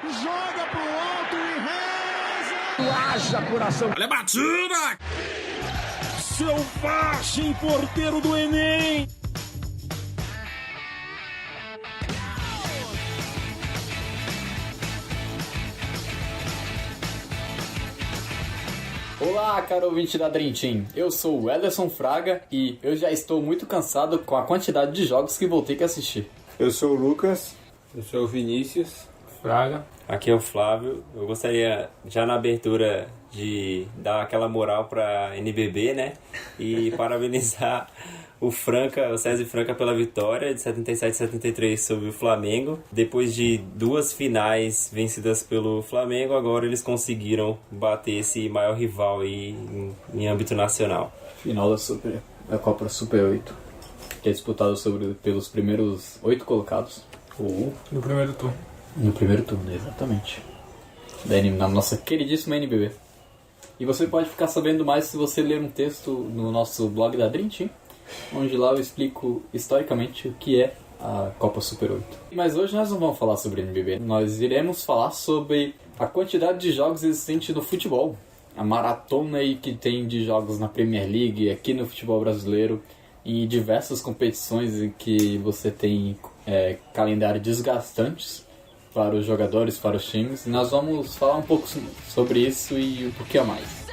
Joga pro alto e reza. Haja coração. Olha a batida. Selvagem porteiro do Enem. Olá, caro ouvinte da Dream Team. Eu sou o Ederson Fraga e eu já estou muito cansado com a quantidade de jogos que vou ter que assistir. Eu sou o Lucas. Eu sou o Vinícius Fraga. Aqui é o Flávio. Eu gostaria, já na abertura, de dar aquela moral pra NBB, né? E parabenizar o César Franca pela vitória de 77-73 sobre o Flamengo. Depois de 2 finais vencidas pelo Flamengo, agora eles conseguiram bater esse maior rival aí em âmbito nacional. Final da Copa Super 8, que é disputada pelos primeiros 8 colocados. No primeiro turno. No primeiro turno, exatamente. Na nossa queridíssima NBB. E você pode ficar sabendo mais se você ler um texto no nosso blog da Dream Team, onde lá eu explico historicamente o que é a Copa Super 8. Mas hoje nós não vamos falar sobre NBB, nós iremos falar sobre a quantidade de jogos existentes no futebol. A maratona aí que tem de jogos na Premier League, aqui no futebol brasileiro, em diversas competições em que você tem calendário desgastantes para os jogadores, para os times. E nós vamos falar um pouco sobre isso e um pouquinho a mais.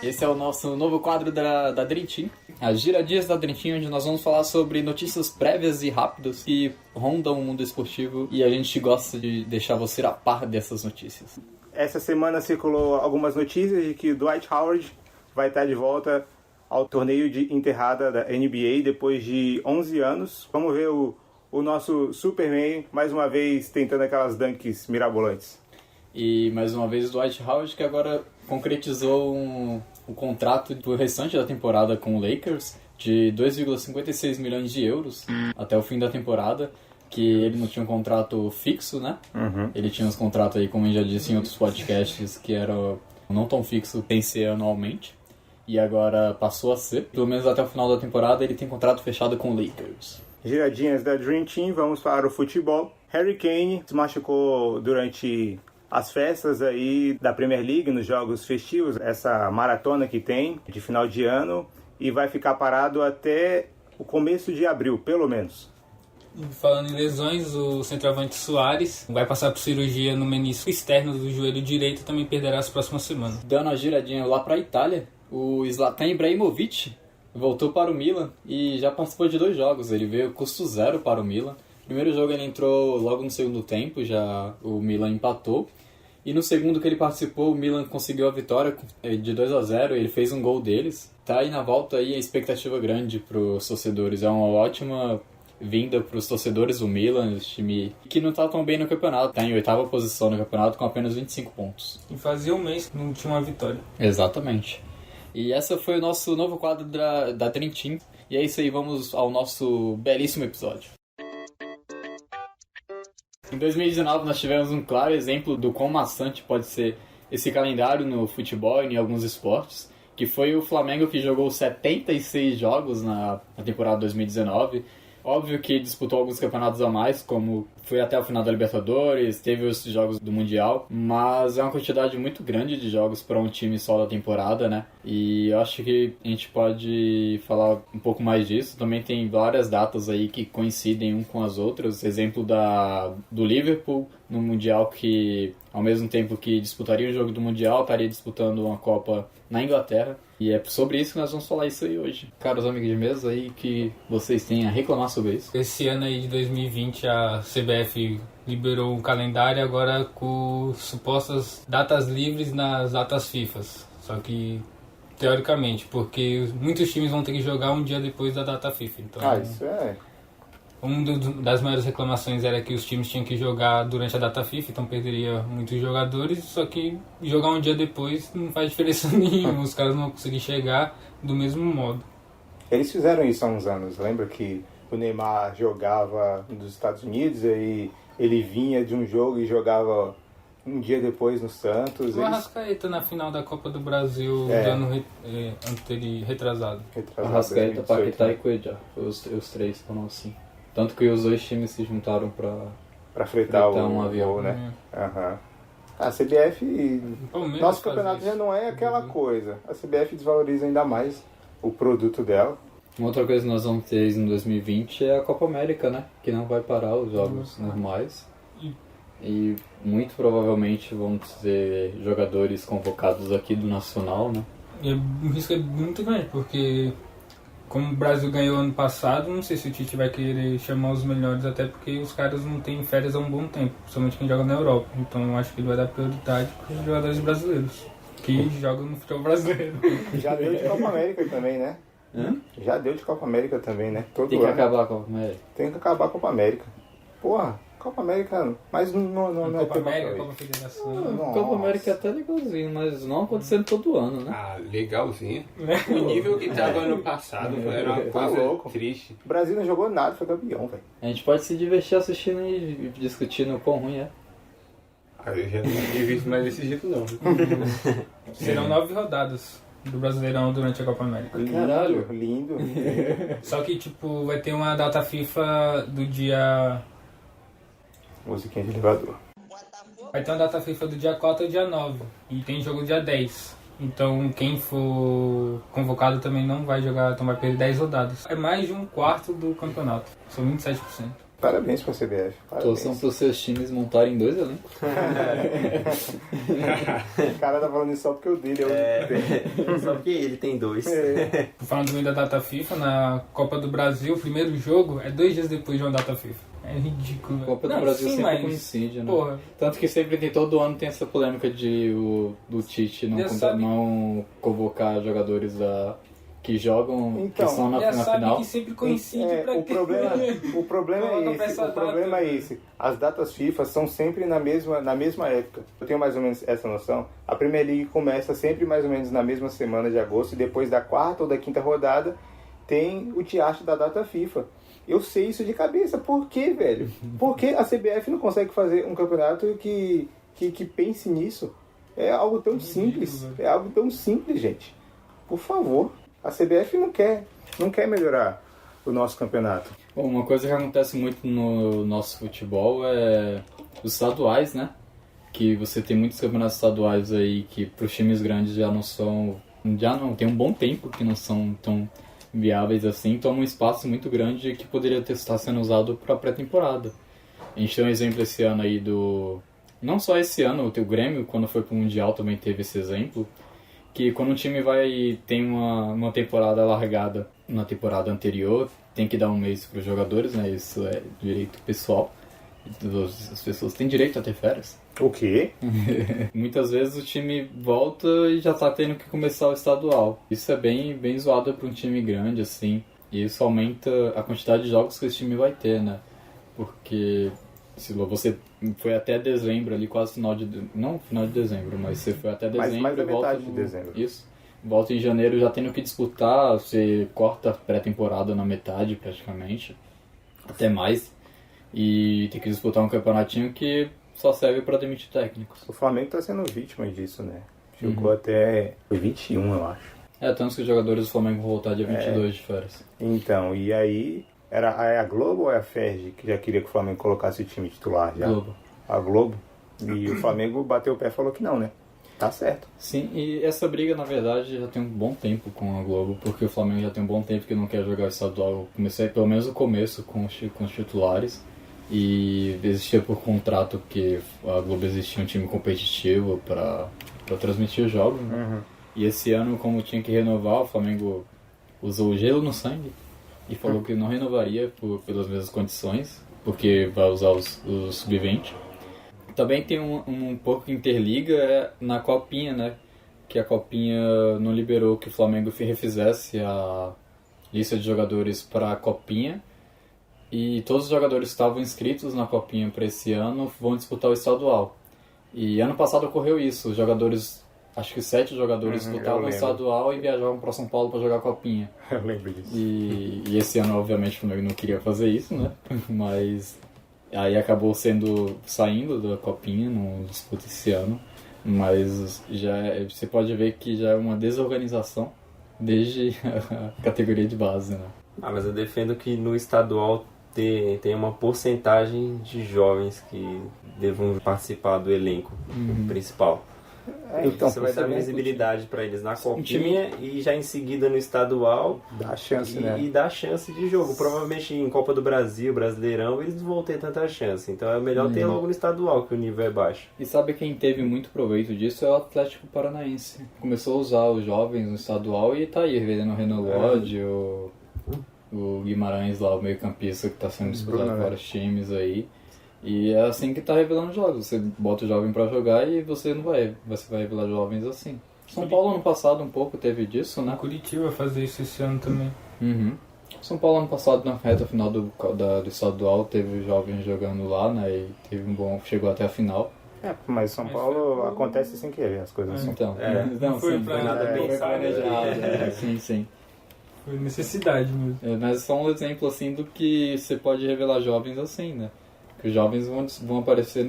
Esse é o nosso novo quadro da Dream Team, as giradinhas da Dream Team, onde nós vamos falar sobre notícias prévias e rápidas que rondam o mundo esportivo e a gente gosta de deixar você a par dessas notícias. Essa semana circulou algumas notícias de que Dwight Howard vai estar de volta ao torneio de enterrada da NBA depois de 11 anos. Vamos ver o nosso Superman mais uma vez tentando aquelas dunks mirabolantes. E mais uma vez o Dwight Howard, que agora concretizou um contrato pro restante da temporada com o Lakers de 2,56 milhões de euros até o fim da temporada, que ele não tinha um contrato fixo, né? Ele tinha uns contratos aí, como eu já disse em outros podcasts, que era não tão fixo, tem que ser anualmente, e agora passou a ser. Pelo menos até o final da temporada ele tem contrato fechado com o Lakers. Giradinhas da Dream Team, vamos para o futebol. Harry Kane se machucou durante as festas aí da Premier League, nos jogos festivos, essa maratona que tem de final de ano, e vai ficar parado até o começo de abril, pelo menos. Falando em lesões, o centroavante Suárez vai passar por cirurgia no menisco externo do joelho direito e também perderá as próximas semanas. Dando a giradinha lá para a Itália, o Zlatan Ibrahimovic voltou para o Milan e já participou de 2 jogos. Ele veio custo zero para o Milan. Primeiro jogo ele entrou logo no segundo tempo, já o Milan empatou. E no segundo que ele participou, o Milan conseguiu a vitória de 2-0, ele fez um gol deles. Tá aí na volta aí a expectativa grande para os torcedores. É uma ótima vinda para os torcedores do Milan, esse time que não tá tão bem no campeonato. Tá em 8ª posição no campeonato com apenas 25 pontos. E fazia um mês que não tinha uma vitória. Exatamente. E essa foi o nosso novo quadro da Dream Team. E é isso aí, vamos ao nosso belíssimo episódio. Em 2019 nós tivemos um claro exemplo do quão maçante pode ser esse calendário no futebol e em alguns esportes, que foi o Flamengo que jogou 76 jogos na temporada 2019. Óbvio que disputou alguns campeonatos a mais, como foi até o final da Libertadores, teve os jogos do Mundial, mas é uma quantidade muito grande de jogos para um time só da temporada, né? E eu acho que a gente pode falar um pouco mais disso. Também tem várias datas aí que coincidem um com as outras. Exemplo do Liverpool no Mundial, que ao mesmo tempo que disputaria o jogo do Mundial, estaria disputando uma Copa na Inglaterra. E é sobre isso que nós vamos falar isso aí hoje. Caros amigos de mesa aí, que vocês têm a reclamar sobre isso. Esse ano aí de 2020 a CBF liberou um calendário agora com supostas datas livres nas datas FIFA. Só que teoricamente, porque muitos times vão ter que jogar um dia depois da data FIFA. Então, isso é... Uma das maiores reclamações era que os times tinham que jogar durante a data FIFA, então perderia muitos jogadores, só que jogar um dia depois não faz diferença nenhuma, os caras não vão conseguir chegar do mesmo modo. Eles fizeram isso há uns anos, lembra que o Neymar jogava nos Estados Unidos, aí ele vinha de um jogo e jogava um dia depois no Santos. O Arrascaeta na final da Copa do Brasil do ano retrasado. Arrascaeta, Paquetá e Cuejá. Os três foram assim. Tanto que os dois times se juntaram pra fretar um avião, né? Aham. A CBF, nosso campeonato já não é aquela coisa. A CBF desvaloriza ainda mais o produto dela. Uma outra coisa que nós vamos ter em 2020 é a Copa América, né? Que não vai parar os jogos normais. E muito provavelmente vão ter jogadores convocados aqui do Nacional, né? E o risco é muito grande, porque como o Brasil ganhou ano passado, não sei se o Tite vai querer chamar os melhores, até porque os caras não têm férias há um bom tempo, principalmente quem joga na Europa. Então eu acho que ele vai dar prioridade para os jogadores brasileiros, que jogam no futebol brasileiro. Já deu de Copa América também, né? Já deu de Copa América também, né? Tem que acabar a Copa América. Tem que acabar a Copa América. Porra, Copa América, mas não é Copa América, Copa Federação. Copa América é até legalzinho, mas não acontecendo todo ano, né? Ah, legalzinho. O nível que tava ano passado era uma coisa triste. O Brasil não jogou nada, foi campeão, velho. A gente pode se divertir assistindo e discutindo o quão ruim é. Ah, eu já não tinha visto mais desse jeito, não. Serão 9 rodadas do Brasileirão durante a Copa América. Caralho. Lindo. Só que, tipo, vai ter uma data FIFA do dia... Musiquinha de elevador. Vai ter uma data FIFA do dia 4 ao dia 9. E tem jogo dia 10. Então quem for convocado também não vai jogar, então vai perder 10 rodadas. É mais de um quarto do campeonato. São 27%. Parabéns pra CBF. Torçam para os seus times montarem 2 elencos. O cara tá falando isso só porque o dele é o Só porque ele tem 2. Falando também da data FIFA, na Copa do Brasil, o primeiro jogo é 2 dias depois de uma data FIFA. É ridículo. A Copa do Não, Brasil sim, sempre mas, coincide, né? porra. Tanto que sempre tem, todo ano tem essa polêmica de do Tite não convocar jogadores que jogam, Então, que são na Já sabe final. que sempre coincide pra o problema é esse. O problema é esse. As datas FIFA são sempre na mesma época. Eu tenho mais ou menos essa noção. A Premier League começa sempre mais ou menos na mesma semana de agosto e depois da quarta ou da quinta rodada tem o teatro da data FIFA. Eu sei isso de cabeça. Por quê, velho? Por que a CBF não consegue fazer um campeonato que pense nisso? É algo tão simples. É algo tão simples, gente. Por favor. A CBF não quer melhorar o nosso campeonato. Bom, uma coisa que acontece muito no nosso futebol é os estaduais, né? Que você tem muitos campeonatos estaduais aí que para os times grandes já não tem um bom tempo que não são tão viáveis assim, tomam um espaço muito grande que poderia estar sendo usado para pré-temporada. A gente tem um exemplo esse ano aí não só esse ano, o Grêmio, quando foi pro Mundial também teve esse exemplo, que quando um time tem uma temporada largada na temporada anterior, tem que dar um mês para os jogadores, né? Isso é direito pessoal. As pessoas têm direito a ter férias. O quê? Muitas vezes o time volta e já tá tendo que começar o estadual. Isso é bem zoado para um time grande, assim. E isso aumenta a quantidade de jogos que esse time vai ter, né? Porque se você foi até dezembro ali, quase não final de dezembro, mas você foi até dezembro mais da e volta metade de dezembro. Isso. Volta em janeiro já tendo que disputar, você corta a pré-temporada na metade praticamente, até mais. E tem que disputar um campeonatinho que só serve para demitir técnicos. O Flamengo tá sendo vítima disso, né? Ficou até 21, eu acho. Tanto que os jogadores do Flamengo vão voltar dia 22 de férias. Então, e aí, é a Globo ou é a Ferg que já queria que o Flamengo colocasse o time titular já? Globo. A Globo. E o Flamengo bateu o pé e falou que não, né? Tá certo. Sim, e essa briga, na verdade, já tem um bom tempo com a Globo, porque o Flamengo já tem um bom tempo que não quer jogar o estadual. Comecei pelo menos o começo com os titulares. E existia por contrato que a Globo existia um time competitivo para transmitir os jogos, né? Uhum. E esse ano, como tinha que renovar, o Flamengo usou o gelo no sangue e falou que não renovaria pelas mesmas condições, porque vai usar os sub-20. Também tem um pouco que interliga na Copinha, né? Que a Copinha não liberou que o Flamengo refizesse a lista de jogadores para a Copinha. E todos os jogadores que estavam inscritos na Copinha para esse ano vão disputar o estadual. E ano passado ocorreu isso, os jogadores acho que 7 jogadores disputavam o estadual e viajavam para São Paulo para jogar Copinha. Eu lembro disso. E esse ano, obviamente, o Flamengo não queria fazer isso, né? Mas aí acabou saindo da Copinha, não disputa esse ano. Mas você pode ver que já é uma desorganização desde a categoria de base, né? Mas eu defendo que no estadual tem uma porcentagem de jovens que devam participar do elenco principal. Então, você vai dar visibilidade para eles na Copinha e já em seguida no estadual dá chance, né? E dá chance de jogo. Provavelmente em Copa do Brasil, Brasileirão, eles não vão ter tanta chance. Então é melhor ter logo no estadual, que o nível é baixo. E sabe quem teve muito proveito disso é o Atlético Paranaense. Começou a usar os jovens no estadual e tá aí, vendendo o Renan Lodge, o Guimarães lá, o meio-campista que tá sendo disputado por vários times aí. E é assim que tá revelando jogos. Você bota o jovem pra jogar e você vai revelar jovens assim. São Paulo ano passado um pouco teve disso, né? Curitiba vai fazer isso esse ano também. São Paulo ano passado na reta final do estadual teve jovens jogando lá, né? E teve chegou até a final. Mas São Paulo acontece sem querer as coisas. Então, não foi nada pensado. Sim. Foi necessidade mesmo. Mas é só um exemplo assim do que você pode revelar jovens assim, né? Que os jovens vão aparecer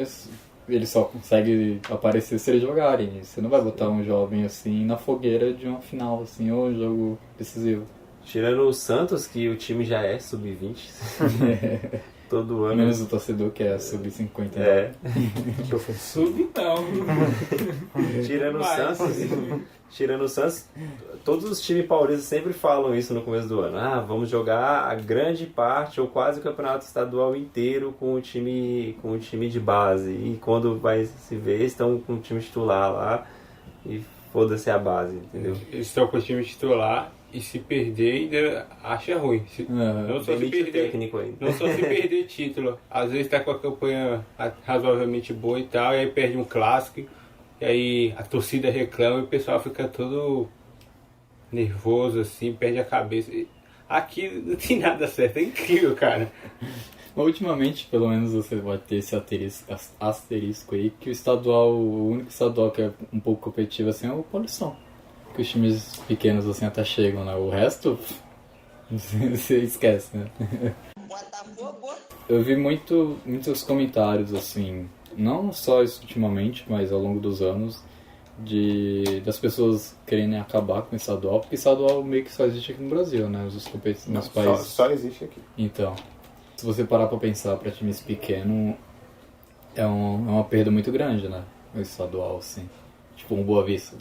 eles só conseguem aparecer se eles jogarem. Você não vai botar um jovem assim na fogueira de uma final, assim, ou um jogo decisivo. Tirando o Santos, que o time já é sub-20. Todo ano. Menos o torcedor que é sub-50. Sub não. Tirando o Santos, todos os times paulistas sempre falam isso no começo do ano. Vamos jogar a grande parte ou quase o campeonato estadual inteiro com o time de base. E quando vai se ver, estão com o time titular lá e foda-se a base, entendeu? Eles estão com o time titular e se perder ainda acha ruim. Não só se perder técnico ainda. Não só se perder título. Às vezes está com a campanha razoavelmente boa e tal, e aí perde um clássico. E aí a torcida reclama e o pessoal fica todo nervoso, assim, perde a cabeça. Aqui não tem nada certo, é incrível, cara. Ultimamente, pelo menos, você vai ter esse asterisco aí, que o único estadual que é um pouco competitivo assim é o Paulistão. Que os times pequenos assim até chegam, né? O resto, você esquece, né? Eu vi muitos comentários, assim, não só isso ultimamente, mas ao longo dos anos, das pessoas querendo acabar com o estadual, porque estadual meio que só existe aqui no Brasil, né? Os competições nos países. Só existe aqui. Então, se você parar pra pensar para times pequenos, é uma perda muito grande, né? O estadual, assim. Tipo um Boa Vista,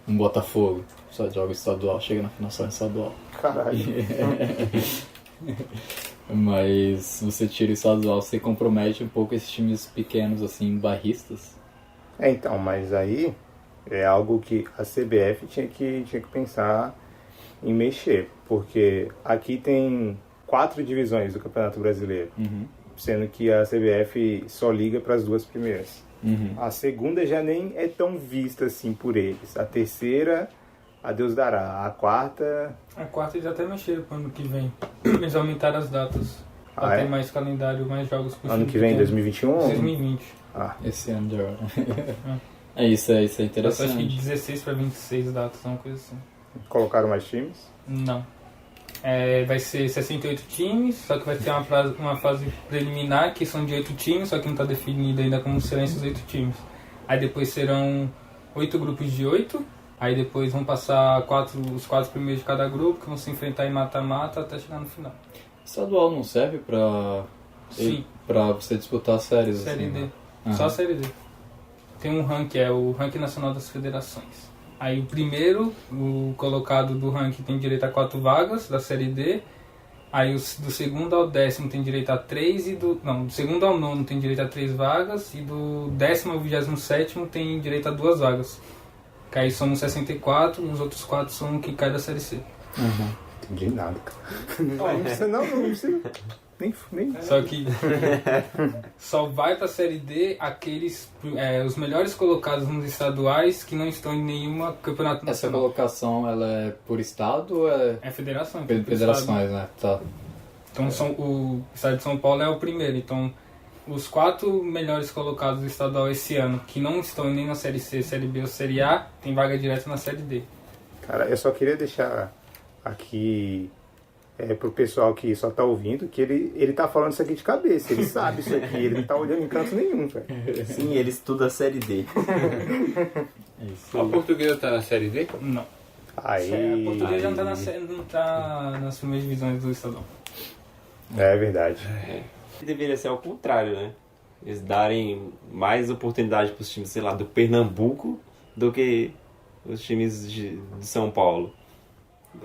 um Botafogo, só joga estadual, chega na final só em estadual. Caralho. Mas se você tira o estadual, você compromete um pouco esses times pequenos, assim, barristas. Então, mas aí é algo que a CBF tinha que pensar em mexer, porque aqui tem 4 divisões do Campeonato Brasileiro, sendo que a CBF só liga para as 2 primeiras. A segunda já nem é tão vista assim por eles. A terceira, a Deus dará. A quarta eles até mexeram pro ano que vem. Eles aumentaram as datas. Pra ter mais calendário, mais jogos possíveis. Ano que vem, 2021? 2020. Esse ano de agora. Isso é interessante. Acho que 16 para 26 datas, uma coisa assim. Colocaram mais times? Não. Vai ser 68 times, só que vai ter uma fase preliminar que são de 8 times, só que não está definido ainda como serão esses 8 times. Aí depois serão 8 grupos de 8, aí depois vão passar os 4 primeiros de cada grupo, que vão se enfrentar em mata-mata até chegar no final. Estadual não serve pra você disputar séries? Série assim, D. Né? Só a Série D. Tem um ranking, é o Ranking Nacional das Federações. Aí o colocado do ranking tem direito a 4 vagas da Série D. Aí do segundo ao 10º tem direito a 3 do segundo ao 9º tem direito a 3 vagas. E do 10º ao 27º tem direito a 2 vagas. Que aí somos 64 e os outros 4 são que cai da Série C. Entendi nada, cara. Não precisa. Nem. Só que só vai pra Série D os melhores colocados nos estaduais que não estão em nenhuma campeonato Essa nacional. colocação, ela é por estado ou é... É federação. Federações, né? Tá. Então o estado de São Paulo é o primeiro. Então os 4 melhores colocados do estadual esse ano, que não estão nem na Série C, Série B ou Série A, tem vaga direta na Série D. Cara, eu só queria deixar aqui pro pessoal que só tá ouvindo que ele tá falando isso aqui de cabeça, ele sabe isso aqui, ele não tá olhando em canto nenhum, velho. Sim, ele estuda a Série D. A Portuguesa tá na Série D? Não. Aí, A Portuguesa não tá nas primeiras divisões do estadual. é verdade. Deveria ser ao contrário, né? Eles darem mais oportunidade pros times, sei lá, do Pernambuco do que os times de São Paulo.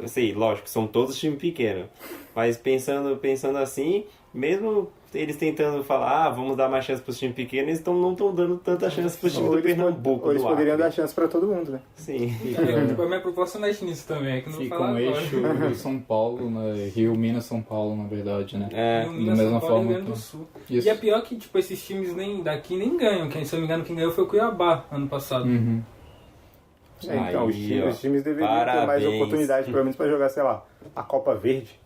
Assim, lógico, são todos times pequenos. Mas pensando assim, mesmo eles tentando falar, vamos dar mais chance pros times pequenos, eles não estão dando tanta chance pros times do Pernambuco. Ou eles do poderiam Acre. dar chance pra todo mundo, né? Sim. A minha proposta não é nisso também, é que eu não vou Fica falar um agora. eixo Rio São Paulo, né? Rio, Minas, São Paulo, na verdade, né? É. No Minas, da São mesma Paulo e forma Rio Grande do que- Sul. Isso. E é pior que tipo, esses times nem daqui nem ganham. Quem, se eu não me engano, quem ganhou foi o Cuiabá ano passado. Uhum. Então, os Aí, ó, times deveriam ter mais parabéns. oportunidade, pelo menos pra jogar, sei lá, a Copa Verde.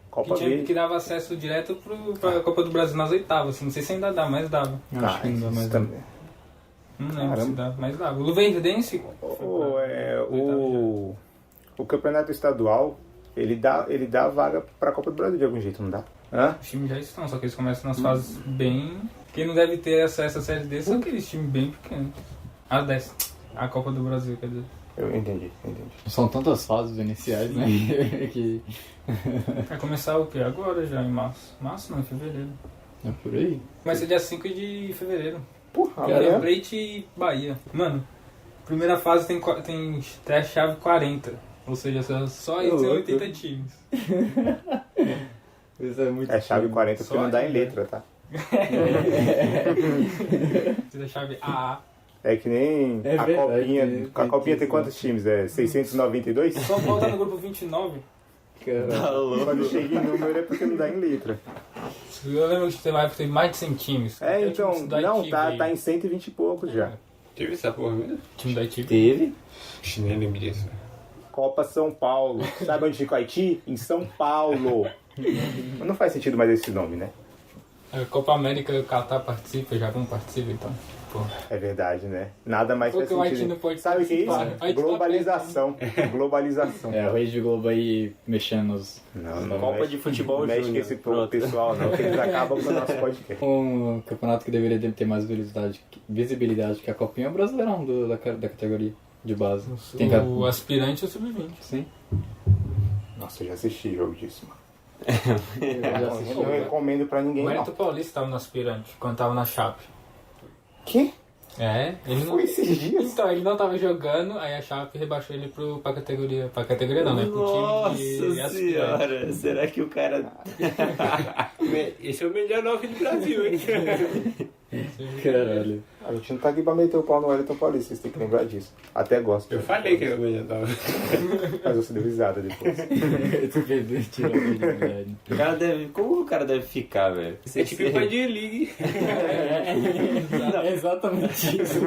Copa que, Verde. que dava acesso direto pra Copa do Brasil nas oitavas. Assim, não sei se ainda dá, mas dava. Acho que não dá mais. isso também. Não lembro se Caramba. dá, mas dava. O Luverdense O campeonato estadual, ele dá vaga pra Copa do Brasil de algum jeito, não dá? Hã? os times já estão, só que eles começam nas fases bem... Quem não deve ter acesso à Série D são aqueles times bem pequenos. A 10. A Copa do Brasil, quer dizer. Eu entendi. São tantas fases iniciais, né? que Vai começar o quê? Agora já, em março. Março não, em fevereiro. é por aí. Começa dia 5 de fevereiro. Porra, River amanhã. Plate e Bahia. Mano, primeira fase tem a chave 40. Ou seja, só aí tem louco. 80 times. Isso é muito É chave 40 porque Só não dá em aí, letra, tá? Tem a chave AA. É que nem É a verdade, Copinha. tem A Copinha isso, tem quantos times? É 692? São Paulo tá no grupo 29. Caralho. Quando chega em número é porque não dá em letra. Eu lembro que teve uma época que teve mais de 100 times. É, Até o então, time da não, Haiti tá veio. em 120 e poucos já. Teve essa porra mesmo? O time da Haiti. Teve. Ixi, nem lembro disso. Copa São Paulo. Sabe onde fica o Haiti? Em São Paulo. Mas não faz sentido mais esse nome, né? A Copa América, o Catar participa, o Japão participa, então. Pô. É verdade, né? Nada mais Porque faz o Haiti sentido. não pode Sabe o que é isso? participar. O Haiti tá Globalização. Globalização. É, o Rede Globo aí mexendo nos... Não Copa mexe- de Futebol não mexe com Júnior. esse Pronto. pessoal, não, que eles acabam com o nosso podcast. Um campeonato que deveria ter mais visibilidade que a Copinha é o Brasileirão da categoria de base. Tem O aspirante é o sub-20. Sim. Nossa, eu já assisti jogo disso, mano. Eu já assisti. Eu não recomendo pra ninguém, O não. Wellington Paulista estava no aspirante, quando tava na Chape. Que? É, ele não... Foi esses dias? Então, ele não tava jogando, aí a Chape rebaixou ele pra categoria. Pra categoria não, né? Pro time de Nossa aspirante. senhora, será que o cara... Esse é o melhor 9 do Brasil, hein? Caralho. A gente não tá aqui pra meter o pau no Wellington Paulista, vocês têm que lembrar disso. Até gosto. Eu falei que era o melhor 9. Mas você deu risada depois. Tu perdeu, tirou a verdade. O cara deve... Como o cara deve ficar, velho? É tipo em Premier League. É exatamente isso.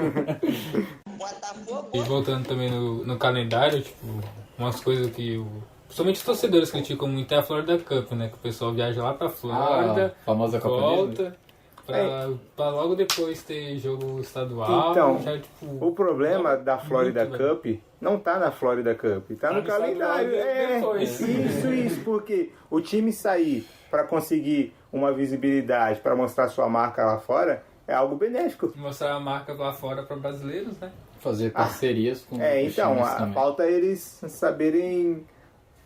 E voltando também no calendário, tipo, umas coisas que principalmente os torcedores criticam muito é a Florida Cup, né? Que o pessoal viaja lá pra Flórida, A famosa Copa Disney. volta, pra logo depois ter jogo estadual. Então, já, tipo, O problema da Florida muito, Cup não tá na Florida Cup, tá no no calendário. estadual depois. Isso, porque o time sair pra conseguir uma visibilidade, pra mostrar sua marca lá fora, é algo benéfico. mostrar a marca lá fora pra brasileiros, né? Fazer parcerias com É, os então, times a também. falta é eles saberem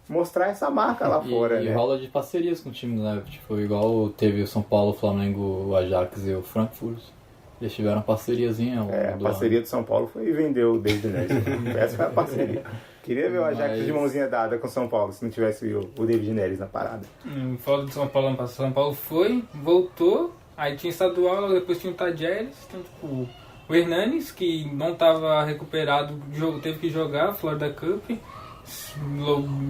mostrar essa marca lá fora, E né? rola de parcerias com times, né? Tipo, igual teve o São Paulo, o Flamengo, o Ajax e o Frankfurt. Eles tiveram parceriazinha ao É, a longo do parceria do São Paulo foi vender o David Neres. Essa foi a parceria. Queria ver o Ajax Mas- de mãozinha dada com o São Paulo, se não tivesse o David Neres na parada. Fora do São Paulo, ano passado, São Paulo foi, voltou, aí tinha estadual, depois tinha o Tadjeres, então, tipo, o Hernanes, que não estava recuperado, teve que jogar a Florida Cup,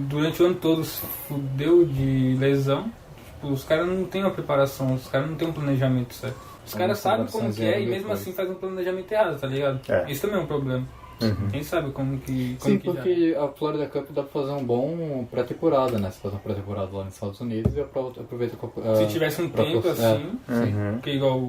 durante o ano todo se fudeu de lesão. Tipo, os caras não têm uma preparação, os caras não têm um planejamento certo. Os caras sabem como que é e mesmo assim faz um planejamento errado, tá ligado? É. Isso também é um problema. Quem sabe como que... Sim, que porque a Florida Cup dá pra fazer um bom pré-temporada, né? Você faz uma pré-temporada lá nos Estados Unidos e aproveita... Se tivesse um tempo assim, sim. porque igual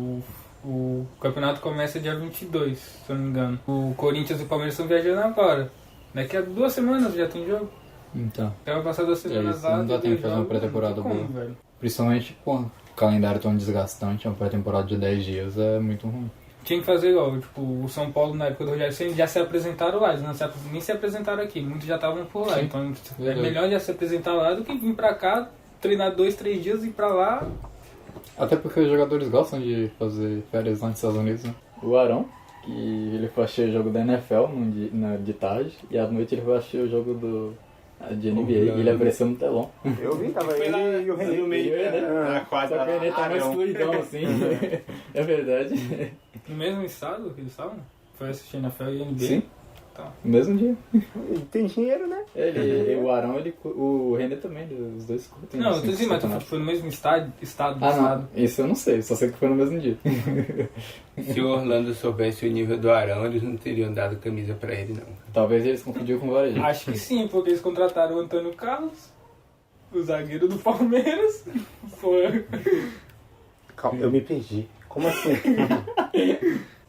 o campeonato começa dia 22, se eu não me engano. O Corinthians e o Palmeiras estão viajando agora. Daqui a 2 semanas já tem jogo. Então, Vai passar 2 semanas lá. não dá tempo de fazer uma pré-temporada boa. velho. Principalmente, pô, o calendário tão desgastante, uma pré-temporada de 10 dias é muito ruim. Tinha que fazer igual, tipo, o São Paulo na época do Rogério Ceni já se apresentaram lá, eles não nem se apresentaram aqui, muitos já estavam por lá. Sim. Então é Verdade. melhor já se apresentar lá do que vir pra cá, treinar 2, 3 dias e ir pra lá. Até porque os jogadores gostam de fazer férias lá nos Estados Unidos, né? O Arão, que ele foi assistir o jogo da NFL de tarde, e à noite ele foi assistir o jogo de NBA, e ele apareceu no telão. Eu vi, tava Foi lá ele e o René. no meio na quadra. Só que ele tá mais fluidão assim. É verdade. No mesmo estado que eles estavam? Foi assistir na NFL e NBA? Sim. Tá. No mesmo dia. Ele tem dinheiro, né? O Arão, o René também, os dois curtem. Não, eu assim, tô dizendo, mas campeonato. foi no mesmo estado do Ah, estado. não. Isso eu não sei, só sei que foi no mesmo dia. Se o Orlando soubesse o nível do Arão, eles não teriam dado camisa pra ele, não. Talvez eles confundiram com o Varejão. Acho que sim, porque eles contrataram o Antônio Carlos, o zagueiro do Palmeiras. Foi. Calma, eu me perdi. Como assim?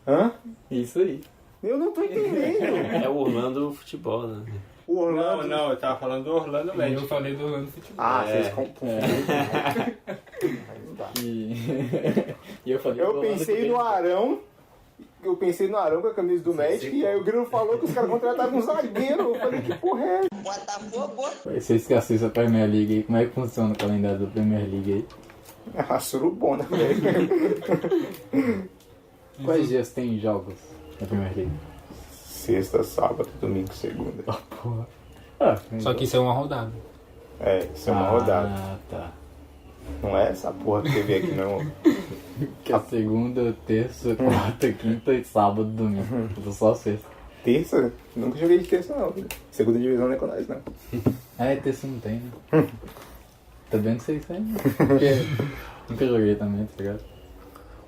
Hã? Isso aí. Eu não tô entendendo. É o Orlando Futebol, né? O Orlando... Não, eu tava falando do Orlando Eu Magic. falei do Orlando Futebol. Ah, É. vocês confundem. E eu falei. Eu do pensei Orlando no Arão. Eu pensei no Arão com a camisa do Magic. E aí o Grilo falou que os caras contrataram um zagueiro. Eu falei, que porra é essa? também. Você esqueceu essa Premier League aí. Como é que funciona o calendário da Premier League aí? Ah, surubona, velho. Quais dias tem jogos na Premier League? Sexta, sábado, domingo, segunda. Porra. Só que isso é uma rodada. É, isso é uma rodada. Ah, tá. Não é essa porra que você vê aqui, não. Que é segunda, terça, quarta, quinta e sábado, domingo. Tô só sexta. Terça? Nunca joguei de terça, não. Segunda divisão não é com nós, não. É, terça não tem, né? Também não sei isso aí, né? Porque nunca joguei também, tá ligado?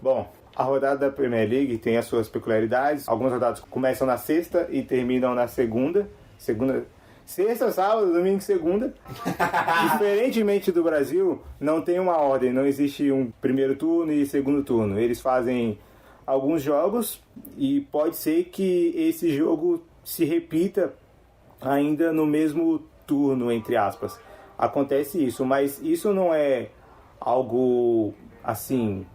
Bom, a rodada da Premier League tem as suas peculiaridades. Algumas rodadas começam na sexta e terminam na segunda. Sexta, sábado, domingo e segunda. Diferentemente do Brasil, não tem uma ordem, não existe um primeiro turno e segundo turno. Eles fazem alguns jogos e pode ser que esse jogo se repita ainda no mesmo turno, entre aspas. Acontece isso, mas isso não é algo assim...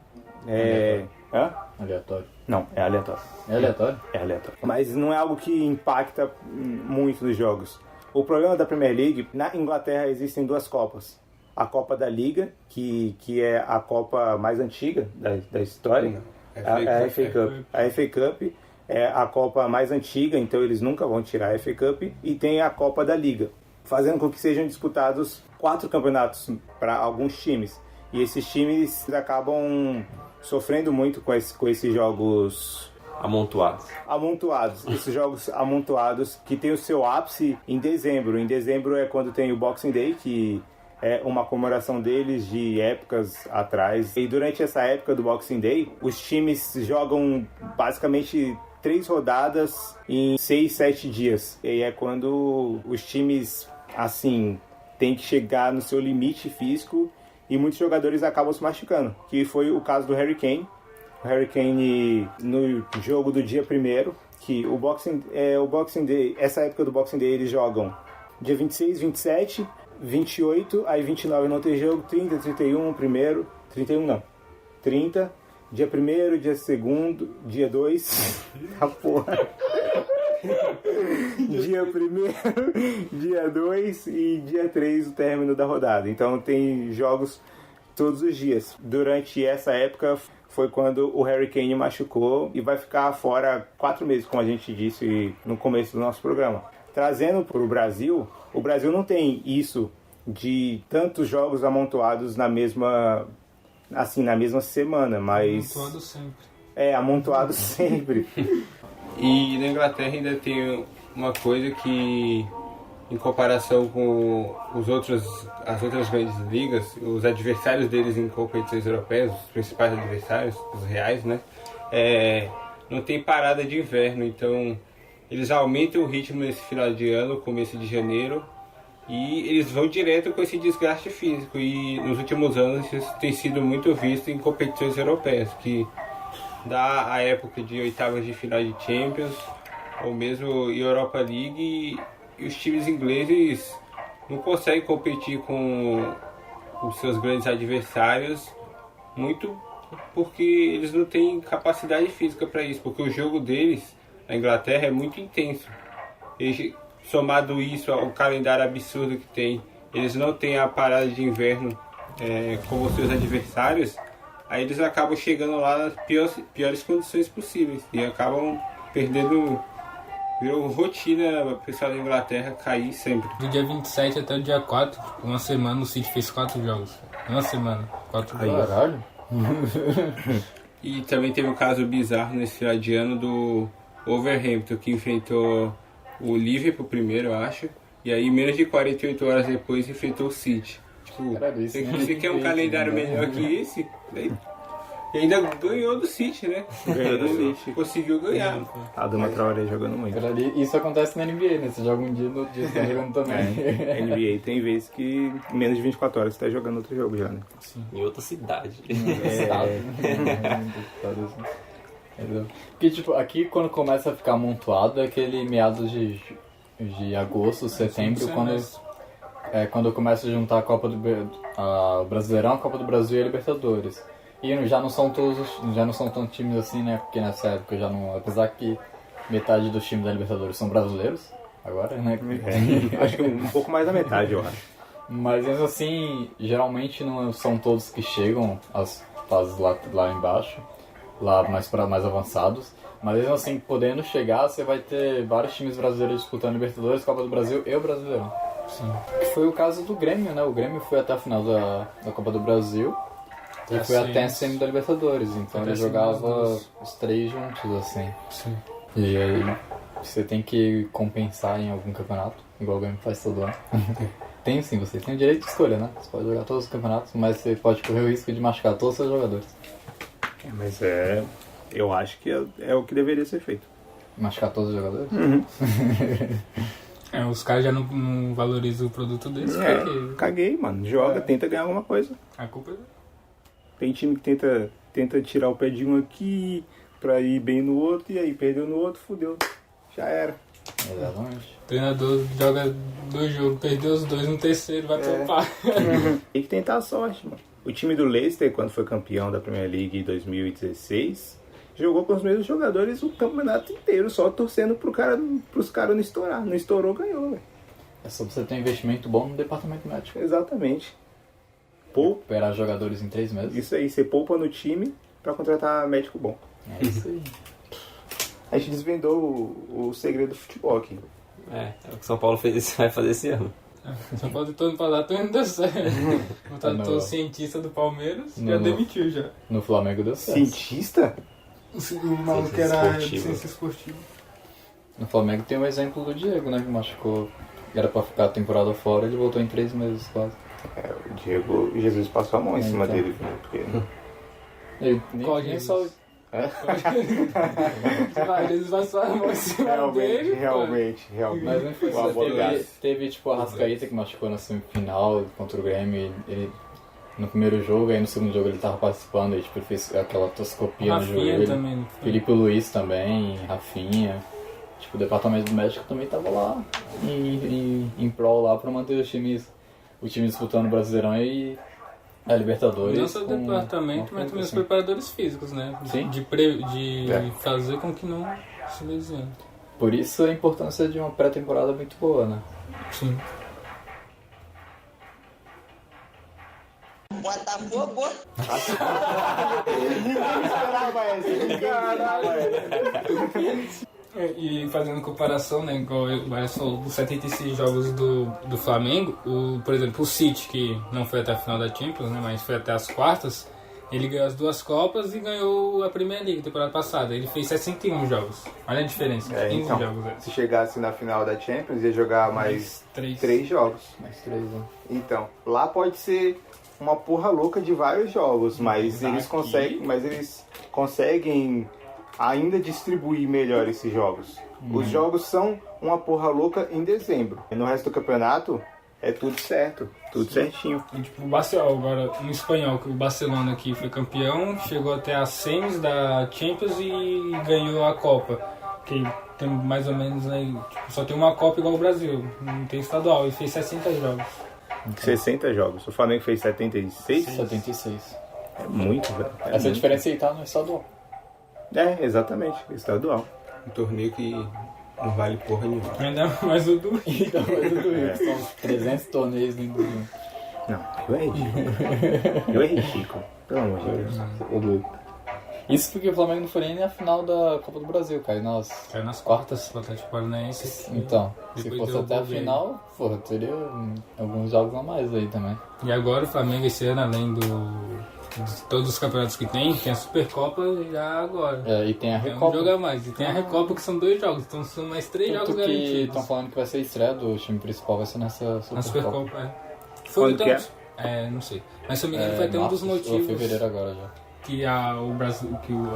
Hã? Aleatório. Não, é aleatório. É aleatório? É aleatório. Mas não é algo que impacta muito nos jogos. O problema da Premier League, na Inglaterra existem 2 copas. A Copa da Liga, que é a Copa mais antiga da história. Não, A FA Cup. A FA Cup é a Copa mais antiga, então eles nunca vão tirar a FA Cup. E tem a Copa da Liga, fazendo com que sejam disputados 4 campeonatos para alguns times. E esses times acabam sofrendo muito com esses jogos Amontoados. esses jogos amontoados que tem o seu ápice em dezembro. Em dezembro é quando tem o Boxing Day, que é uma comemoração deles de épocas atrás. E durante essa época do Boxing Day, os times jogam basicamente 3 rodadas em 6, 7 dias. E é quando os times, assim, têm que chegar no seu limite físico e muitos jogadores acabam se machucando, que foi o caso do Harry Kane. O Harry Kane no jogo do dia 1º, que o Boxing Day, essa época do Boxing Day eles jogam dia 26, 27, 28, aí 29 não tem jogo, 30, 31, 1º, 31 não, 30, dia 1º, dia 2º, dia 2, a porra. Dia 1º, dia 2 e dia 3 o término da rodada. Então tem jogos todos os dias. Durante essa época foi quando o Harry Kane machucou e vai ficar fora 4 meses, como a gente disse no começo do nosso programa. Trazendo para o Brasil não tem isso de tantos jogos amontoados na mesma semana, mas... Amontoado sempre. Amontoado sempre. E na Inglaterra ainda tem uma coisa que, em comparação com as outras grandes ligas, os adversários deles em competições europeias, os principais adversários, os reais, né? Não tem parada de inverno, então eles aumentam o ritmo nesse final de ano, começo de janeiro, e eles vão direto com esse desgaste físico. E nos últimos anos isso tem sido muito visto em competições europeias, que dá a época de oitavas de final de Champions, ou mesmo Europa League, e os times ingleses não conseguem competir com os seus grandes adversários, muito porque eles não têm capacidade física para isso, porque o jogo deles na Inglaterra é muito intenso. Eles, somado isso ao calendário absurdo que tem, eles não têm a parada de inverno como os seus adversários, aí eles acabam chegando lá nas piores condições possíveis e acabam perdendo. Virou rotina o pessoal da Inglaterra cair sempre. Do dia 27 até o dia 4, uma semana, o City fez 4 jogos. Uma semana, 4 jogos. Caralho. E também teve um caso bizarro nesse final de ano do Wolverhampton, que enfrentou o Liverpool primeiro, eu acho. E aí, menos de 48 horas depois, enfrentou o City. Tipo, Caralho, isso você quer um calendário melhor que esse? E ainda ganhou do City, né? Ganhou do City. Conseguiu ganhar. A Dama Traoré jogando muito. Caralho, isso acontece na NBA, né? Você joga um dia, no outro dia você tá jogando também. NBA tem vezes que em menos de 24 horas você tá jogando outro jogo já, né? Em outra cidade. Porque, tipo, aqui quando começa a ficar amontoado é aquele meados de agosto, setembro, quando começa a juntar a Copa do o Brasileirão, a Copa do Brasil e a Libertadores. E já não são tantos times assim, né? Porque nessa época já não. Apesar que metade dos times da Libertadores são brasileiros, agora, né? Acho que um pouco mais da metade, eu acho. Mas mesmo assim, geralmente não são todos que chegam às fases lá embaixo, lá mais avançados. Mas mesmo assim, podendo chegar, você vai ter vários times brasileiros disputando Libertadores, Copa do Brasil e o Brasileirão. Sim. Que foi o caso do Grêmio, né? O Grêmio foi até a final da Copa do Brasil. E foi até a semi da Libertadores, então ele jogava os três juntos, assim. Sim. E aí você tem que compensar em algum campeonato, igual o Grêmio faz todo ano. Tem sim, você tem o direito de escolha, né? Você pode jogar todos os campeonatos, mas você pode correr o risco de machucar todos os seus jogadores. Mas eu acho que é o que deveria ser feito. Machucar todos os jogadores? Os caras já não valorizam o produto deles, porque Caguei, mano. Joga, tenta ganhar alguma coisa. a culpa é... Tem time que tenta tirar o pé de um aqui pra ir bem no outro, e aí perdeu no outro, fudeu. Já era. Exatamente. O treinador joga 2 jogos, perdeu os 2 no terceiro, vai poupar. Tem que tentar a sorte, mano. O time do Leicester, quando foi campeão da Premier League em 2016, jogou com os mesmos jogadores o campeonato inteiro, só torcendo pros caras não estourar. Não estourou, ganhou, velho. É só você ter um investimento bom no departamento médico. Exatamente. Poupa. Recuperar jogadores em 3 meses. Isso aí, você poupa no time pra contratar médico bom. É isso aí. A gente desvendou o segredo do futebol aqui. É o que São Paulo vai fazer esse ano. Só pode todo pra lá, não deu certo. Contratou o cientista do Palmeiras, já demitiu já. No Flamengo deu certo. Cientista? O maluco que era de ciência esportiva. No Flamengo tem o exemplo do Diego, né? Que machucou. Era pra ficar a temporada fora, ele voltou em 3 meses quase. O Diego, Jesus passou a mão em cima então. dele, viu? Porque... Ele Qual nem Jesus? só. Eles passaram a mão em cima dele. Realmente. Mas não foi O só. abogado. Teve tipo a Arrascaeta que machucou na semifinal contra o Grêmio. Ele, no primeiro jogo, aí no segundo jogo ele tava participando, e tipo, ele fez aquela toscopia no Rafinha joelho. também. Não foi? Felipe Luiz também, Rafinha. Tipo, o departamento médico também tava lá em prol lá pra manter o time disputando o Brasileirão e a Libertadores. Não só o departamento, mas também os preparadores físicos, né? Sim. De fazer com que não se lesione. Por isso a importância de uma pré-temporada muito boa, né? Sim. Botafogo. E fazendo comparação, né, igual são os 76 jogos do Flamengo, por exemplo, o City, que não foi até a final da Champions, né, mas foi até as quartas, ele ganhou as 2 Copas e ganhou a Premier League temporada passada. Ele fez 61 jogos. Olha a diferença, 15 então, jogos. se chegasse na final da Champions, ia jogar mais 3 jogos. Mais 3, né? Então, lá pode ser uma porra louca de vários jogos, mas eles conseguem ainda distribuir melhor esses jogos. Os jogos são uma porra louca em dezembro. E no resto do campeonato é tudo certo, tudo certinho. E, tipo, o Barcelona, agora em espanhol, que o Barcelona aqui foi campeão, chegou até as semis da Champions e ganhou a Copa. Que tem mais ou menos aí, tipo, só tem uma Copa igual o Brasil, não tem estadual, e fez 60 jogos. 60 jogos. O Flamengo fez 76? 76. É muito, velho. É Essa muito. diferença aí tá no estadual. É, exatamente. Estadual. Um torneio que não vale porra nenhuma. Ainda mais o do Então, mas o do Rio, que são 300 torneios dentro do Rio. Não, eu é ridículo. Eu é ridículo. Pelo amor de Deus. Ô louco. Isso porque o Flamengo não foi nem na final da Copa do Brasil, caiu Caiu nas quartas do Atlético Paranaense. Então, se Depois fosse deu até a gol dele. final, porra, teria alguns jogos a mais aí também. E agora o Flamengo esse ano, além de todos os campeonatos que tem a Supercopa já agora. É, e tem a É um Recopa. jogo a mais. E tem a Recopa que são 2 jogos, então são mais 3 Tanto jogos que garantidos. estão falando que vai ser a estreia do time principal, vai ser nessa Na Supercopa. Supercopa, é. Foi Quando que é? É, não sei. Mas se eu me engano vai ter um dos março ou motivos fevereiro agora já. que a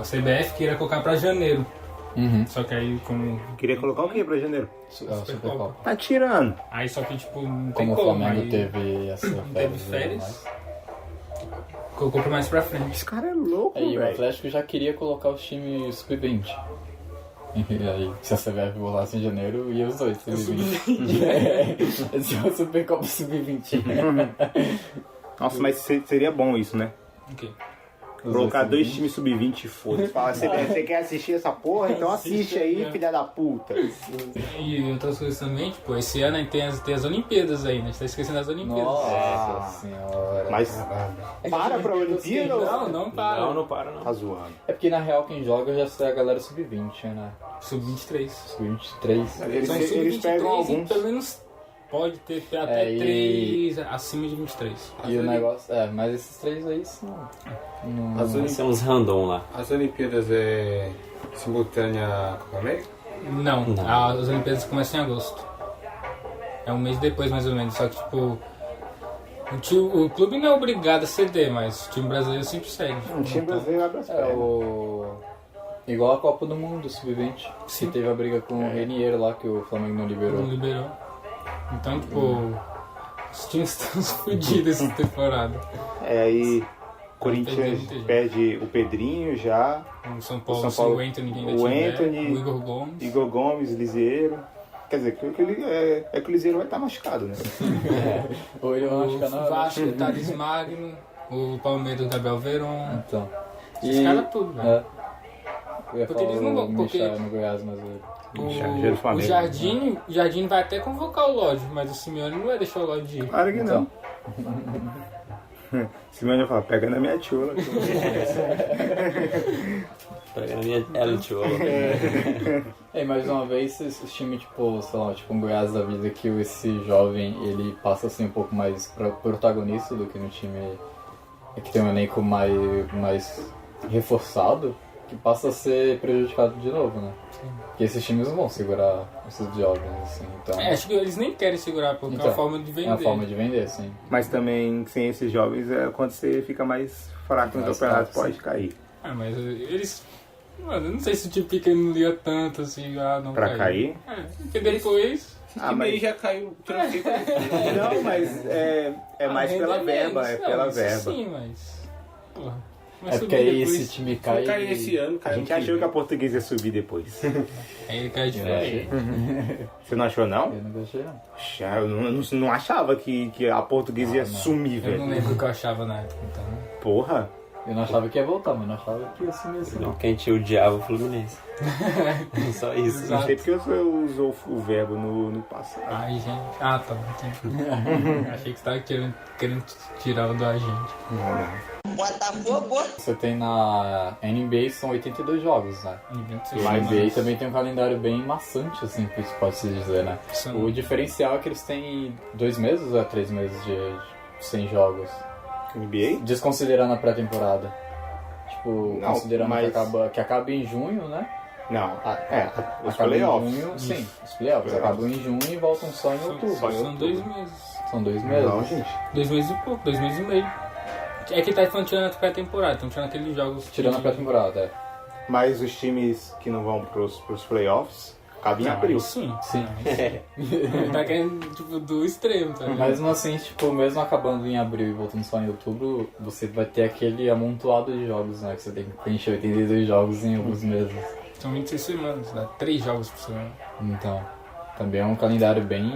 CBF queria colocar pra janeiro. Uhum. Só que aí como. Queria colocar o quê pra janeiro? Supercopa. Tá tirando. Aí só que tipo, não tem Como o como. Flamengo Aí teve essa não teve férias. Colocou pra mais pra frente. Esse cara é louco, Aí o velho. Atlético já queria colocar os times sub-20. E aí, se a CBF volasse em janeiro, ia os dois, sub-20. Esse é o Supercopa sub-20. Nossa, mas seria bom isso, né? O quê? Colocar 2 times sub-20 foda-se. Fala, você quer assistir essa porra? Então assiste aí, filha da puta. E outras coisas também, tipo, esse ano aí tem as Olimpíadas aí, né? A gente tá esquecendo as Olimpíadas. Nossa senhora. Mas para pra Olimpíada? Não para. Não para não. Tá zoando. É porque na real quem joga já é a galera sub-20, né? Sub-23. Sub-23. Eles, São eles pegam sub-23 e alguns. pelo menos pode ter até É, e- 3 acima de 23. E o negócio. É, mas esses três aí são. Não, As Vai ser uns random lá. As Olimpíadas é simultânea à Copa América? Não, Não. as Olimpíadas começam em agosto. É um mês depois, mais ou menos. Só que, tipo, o clube não é obrigado a ceder, mas o time brasileiro sempre cede. Um time brasileiro abre as É pernas. o. Igual a Copa do Mundo Sub-20. Que Sim. teve a briga com o Renier lá que o Flamengo não liberou. Não liberou. Então, tipo, os times estão fodidos essa temporada. É, aí Corinthians Entendi. perde o Pedrinho já, O São Paulo, São Paulo, o Anthony que ainda o tiver, Anthony, o Igor Gomes. Igor Gomes, Liseiro. Quer dizer, que o Liseiro vai estar machucado, né? Ou ele vai O machucar na Vasco, o Thales Magno, o Palmeiras, o Gabriel Veron. Então. Esses caras tudo, velho. É. Eu ia Porque falar eles não vão- o porque- Michel no Goiás, mas Jardim do O Flamengo. Jardim vai até convocar o Lodge, mas o Simeone não vai deixar o Lodge ir. Claro que não. Simone fala, pega na minha tiola. Pega na minha ela tiola. É, mais uma vez, os times, tipo, sei lá, tipo um Goiás da vida, que esse jovem, ele passa, assim, um pouco mais protagonista do que no time que tem um elenco mais reforçado, que passa a ser prejudicado de novo, né? Porque esses times não vão segurar esses jovens, assim, então... É, acho que eles nem querem segurar, porque é Então, uma forma de vender. É uma forma de vender, sim. Mas também, sem esses jovens, é quando você fica mais fraco no Mais campeonato, fraco, pode cair. Ah, mas eles... Mano, eu não sei se o time pequeno não liga tanto, assim, não Pra cair? É, porque depois... Ah, E mas... aí já caiu tranquilo. Não, mas é mais rende pela verba, menos. é Não, pela isso verba. Sim, mas... Porra, vai É porque subir aí depois. esse time Não cai... caiu esse ano, A caiu gente ano achou que vem. a portuguesa ia subir depois. Aí ele cai de frente. Você não achou, não? Eu não gostei, não. Já, eu não achava que a portuguesa ia sumir, Eu não velho. lembro o que eu achava na época, então... Porra. Eu não achava que ia voltar, mas não achava que ia sumir assim, não. Não, que a gente odiava o Fluminense. Só isso. Exato. Não sei porque você usou o verbo no passado. Ai, gente... Ah, tá. Entendi. Achei que você tava querendo tirar o do agente. Você tem na NBA, são 82 jogos, né? E a NBA também tem um calendário bem maçante, assim, que pode-se dizer, né? São- O diferencial é que eles têm 2 meses ou 3 meses de sem jogos, NBA? desconsiderando a pré-temporada. Tipo, Não, considerando mas- que acaba em junho, né? Não. Os Acaba playoffs. em junho, sim, os playoffs acabam em junho e voltam só em outubro. São 2 meses. São 2 meses. Não, gente. 2 meses e pouco, 2 meses e meio. É que tá falando tirando a pré-temporada, estão tirando aqueles jogos. Tirando a pré-temporada, é. Mas os times que não vão pros playoffs acabam em abril. Sim. Sim. Tá querendo, tipo, do extremo, tá ligado? Mesmo assim, tipo, mesmo acabando em abril e voltando só em outubro, você vai ter aquele amontoado de jogos, né? Que você tem que preencher 82 jogos em alguns meses. São 26 semanas, dá 3 jogos por semana. Então, também é um calendário bem,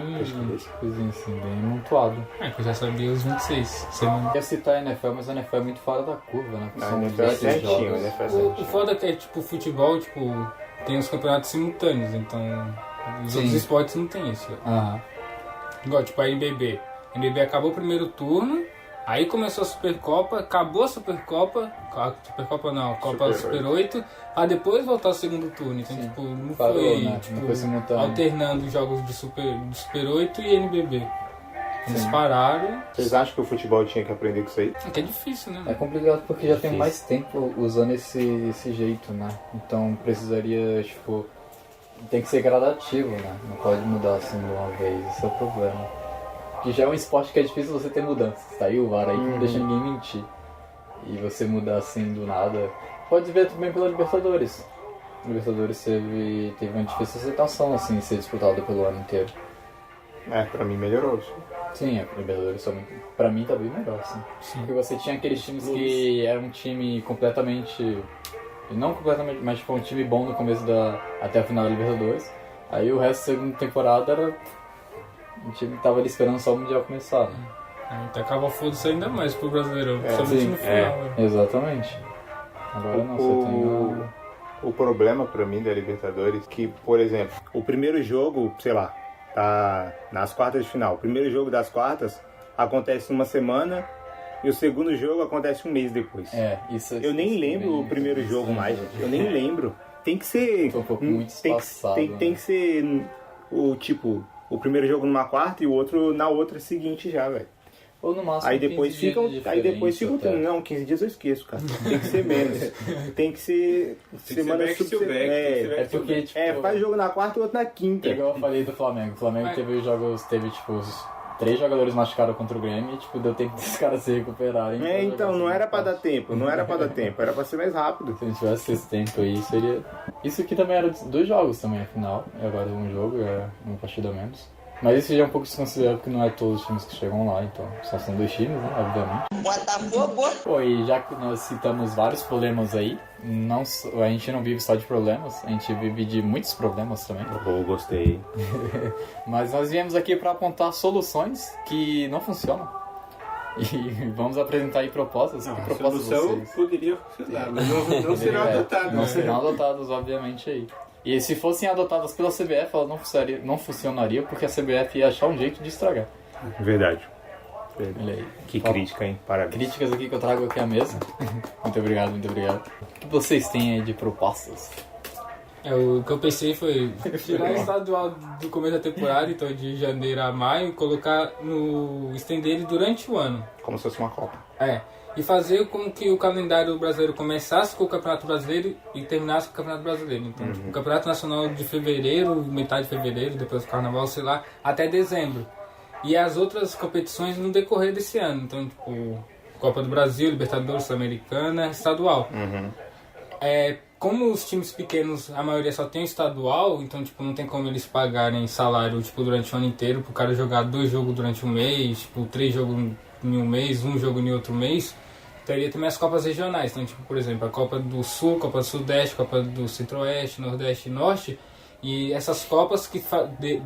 coisinha assim, bem amontoado. Que eu já sabia os 26 semanas. Eu ia citar a NFL, mas a NFL é muito fora da curva, né? A São NFL é 20 certinho, jogos. a NFL é O certinho. foda é que, tipo, futebol, tipo, tem os campeonatos simultâneos, então os Sim. outros esportes não tem isso. Aham. Igual, tipo, a NBB. A NBB acabou o primeiro turno, aí começou a Supercopa, acabou a Supercopa não, a Copa Super 8, pra depois voltar ao segundo turno. Então, Sim. tipo, não Parou, foi, né? tipo, Não foi simultâneo. alternando jogos de Super 8 e NBB. Eles pararam, Vocês acham que o futebol tinha que aprender com isso aí? que é difícil, né? É complicado porque já tem Difícil. mais tempo usando esse jeito, né? Então precisaria, tipo, tem que ser gradativo, né? Não pode mudar assim de uma vez, esse é o problema. Que já é um esporte que é difícil você ter mudanças, tá aí o VAR aí que não deixa ninguém mentir. E você mudar assim do nada. Pode ver também pela Libertadores. A Libertadores teve uma difícil aceitação, assim, ser disputada pelo ano inteiro. Pra mim melhorou. Sim, a Libertadores pra mim tá bem melhor, assim. Porque você tinha aqueles times que era um time completamente... Não completamente, mas tipo um time bom no começo até a final da Libertadores. Aí o resto da segunda temporada era um time que tava ali esperando só o Mundial começar, né? Aí tacava foda-se ainda mais pro Brasileirão, sim, somente no final. né? Exatamente. Agora não, você tem O problema pra mim da Libertadores é que, por exemplo, o primeiro jogo, sei lá, tá nas quartas de final. O primeiro jogo das quartas acontece uma semana e o segundo jogo acontece um mês depois. Isso Eu nem lembro o primeiro jogo mais, gente. Eu nem lembro. Tem que ser... Foi um pouco muito tem espaçado, que ser o primeiro jogo numa quarta e o outro na outra seguinte já, velho. Ou no máximo Aí depois 15 dias ficam. de Aí depois ficam. diferença até. Não, 15 dias eu esqueço, cara. Tem que ser menos. Tem que ser. Tem que ser back to back, tem que ser back É porque, tipo... faz jogo na quarta e outro na quinta. Igual eu falei do Flamengo. O Flamengo teve tipo, os 3 jogadores machucados contra o Grêmio e, tipo, deu tempo dos caras se recuperarem. pra Então, jogar não assim, era pra parte. dar tempo. Não era pra dar tempo. Era pra ser mais rápido. Se a gente tivesse esse tempo aí, seria... Isso aqui também era 2 jogos também, afinal. E agora um jogo, é uma partida a menos. Mas isso já é um pouco desconsiderável, porque não é todos os times que chegam lá, então só são 2 times, né, obviamente. Botafogo. Pô, e já que nós citamos vários problemas aí, a gente não vive só de problemas, a gente vive de muitos problemas também. Gostei. Mas nós viemos aqui para apontar soluções que não funcionam. E vamos apresentar aí propostas. Que A propostas solução vocês... poderia funcionar, mas não serão adotadas. Não né? serão adotadas, obviamente, aí. E se fossem adotadas pela CBF, elas não funcionariam, porque a CBF ia achar um jeito de estragar. Verdade. Olha aí. Que Fala. crítica, hein? Parabéns. Críticas aqui que eu trago aqui à mesa. Muito obrigado, muito obrigado. O que vocês têm aí de propostas? O que eu pensei foi tirar o estadual do começo da temporada, então de janeiro a maio, e colocar estender ele durante o ano. Como se fosse uma Copa. E fazer com que o calendário brasileiro começasse com o Campeonato Brasileiro e terminasse com o Campeonato Brasileiro. Então, tipo, o Campeonato Nacional de fevereiro, metade de fevereiro, depois do Carnaval, sei lá, até dezembro. E as outras competições no decorrer desse ano. Então, tipo, Copa do Brasil, Libertadores, Sul-Americana, estadual. Como os times pequenos, a maioria só tem estadual, então, tipo, não tem como eles pagarem salário, tipo, durante o ano inteiro, pro cara jogar 2 jogos durante um mês, tipo, 3 jogos em um mês, 1 jogo em outro mês. Teria também as Copas regionais, então, tipo, por exemplo, a Copa do Sul, Copa do Sudeste, Copa do Centro-Oeste, Nordeste e Norte, e essas Copas que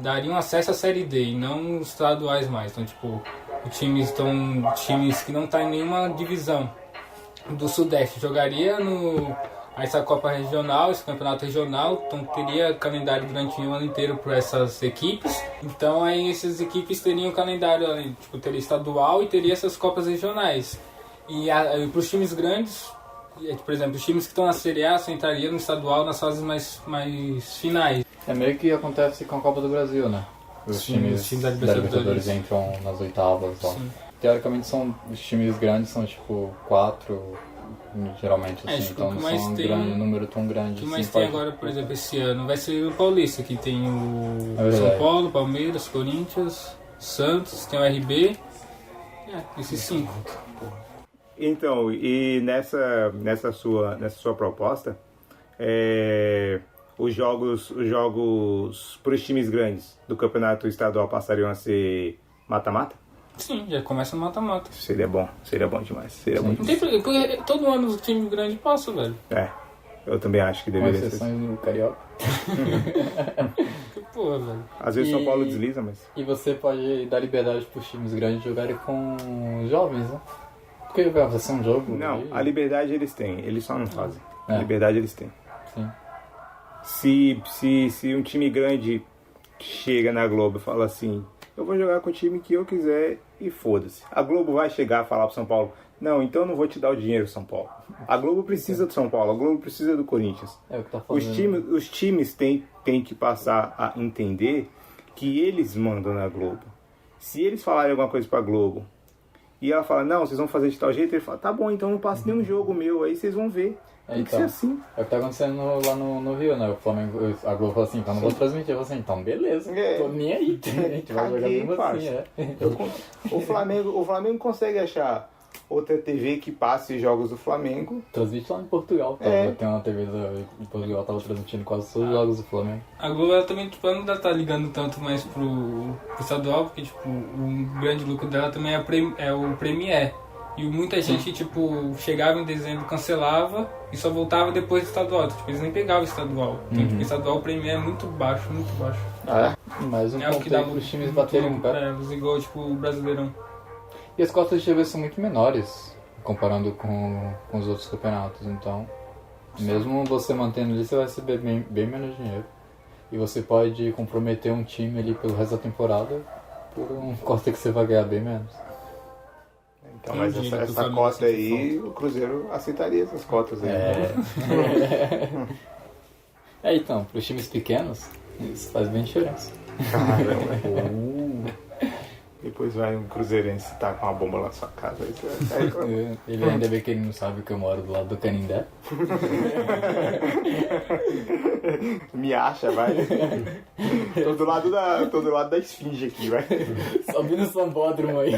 dariam acesso à Série D, e não os estaduais mais. Então, tipo, times que não estão em nenhuma divisão do Sudeste jogaria essa Copa Regional, esse Campeonato Regional, então teria calendário durante o ano inteiro para essas equipes. Então aí essas equipes teriam calendário, tipo, teria estadual e teria essas Copas Regionais. E para os times grandes, por exemplo, os times que estão na Série A só entrariam no estadual nas fases mais finais. É meio que acontece com a Copa do Brasil, né? Os times da da Libertadores Libertadores entram nas oitavas. Ó. Teoricamente os times grandes são tipo 4, geralmente assim, tipo, então o que não mais são um tem- número tão grande. O que assim, mais tem pode- agora, por exemplo, esse ano vai ser o Paulista, que tem o É verdade. São Paulo, Palmeiras, Corinthians, Santos, tem o RB, esses 5. Então, e nessa sua proposta, os jogos para os times grandes do campeonato estadual passariam a ser mata-mata? Sim, já começa no mata-mata. Seria bom demais. Seria Não muito. tem problema, porque todo ano os times grandes passam, velho. Eu também acho que Com deveria ser. exceções do Carioca. Que porra, velho. Às vezes São Paulo desliza, mas... E você pode dar liberdade pros times grandes jogarem com os jovens, né? Porque vai ser um jogo... Não, aí- a liberdade eles têm, eles só não fazem. A É. liberdade eles têm. Sim. Se um time grande chega na Globo e fala assim, eu vou jogar com o time que eu quiser e foda-se. A Globo vai chegar e falar pro São Paulo, não, então eu não vou te dar o dinheiro, São Paulo. A Globo precisa do São Paulo, a Globo precisa do Corinthians. É o que tá fazendo. Os times têm que passar a entender que eles mandam na Globo. Se eles falarem alguma coisa pra Globo e ela fala, não, vocês vão fazer de tal jeito, ele fala, tá bom, então não passa nenhum jogo meu, aí vocês vão ver. Tem que ser assim. É o que tá acontecendo lá no Rio, né? O Flamengo, a Globo falou assim, então não vou transmitir. Eu falei assim, então beleza, tô nem aí. A gente vai jogar Caguei, mesmo parça. assim, O Flamengo consegue achar outra TV que passe jogos do Flamengo. Transmite lá em Portugal, tá? Tem uma TV em Portugal, tava transmitindo quase todos os jogos do Flamengo. A Globo ela também tipo, ela não tá ligando tanto mais pro estadual, porque tipo, o grande lucro dela também é o Premier. E muita gente, tipo, chegava em dezembro, cancelava e só voltava depois do estadual. Tipo, eles nem pegavam o estadual. Então, tipo, o estadual, o Premier é muito baixo, muito baixo. Mais um É o ponto que dá aí pros times baterem um pé. pra eles, igual, tipo, o Brasileirão. E as cotas de TV são muito menores, comparando com os outros campeonatos. Então, mesmo você mantendo ali, você vai receber bem menos dinheiro. E você pode comprometer um time ali pelo resto da temporada por um cota que você vai ganhar bem menos. Então, mas essa cota aí, o Cruzeiro aceitaria essas cotas aí. Então, para os times pequenos, isso faz bem diferença. Depois vai um cruzeirense tá com uma bomba lá na sua casa. Aí você vai reclamando. Ele ainda bem que ele não sabe que eu moro do lado do Canindé. Me acha, vai. Tô do lado da esfinge aqui, vai. Sobe no Sambódromo aí.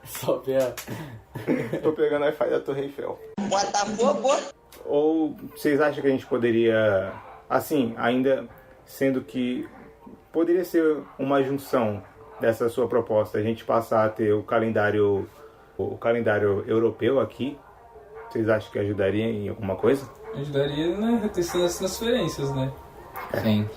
Sobe a... Tô pegando o Wi-Fi da Torre Eiffel. Ou vocês acham que a gente poderia, assim, ainda sendo que poderia ser uma junção dessa sua proposta, a gente passar a ter o calendário europeu aqui? Vocês acham que ajudaria em alguma coisa? Ajudaria na retenção das transferências, né? Sim.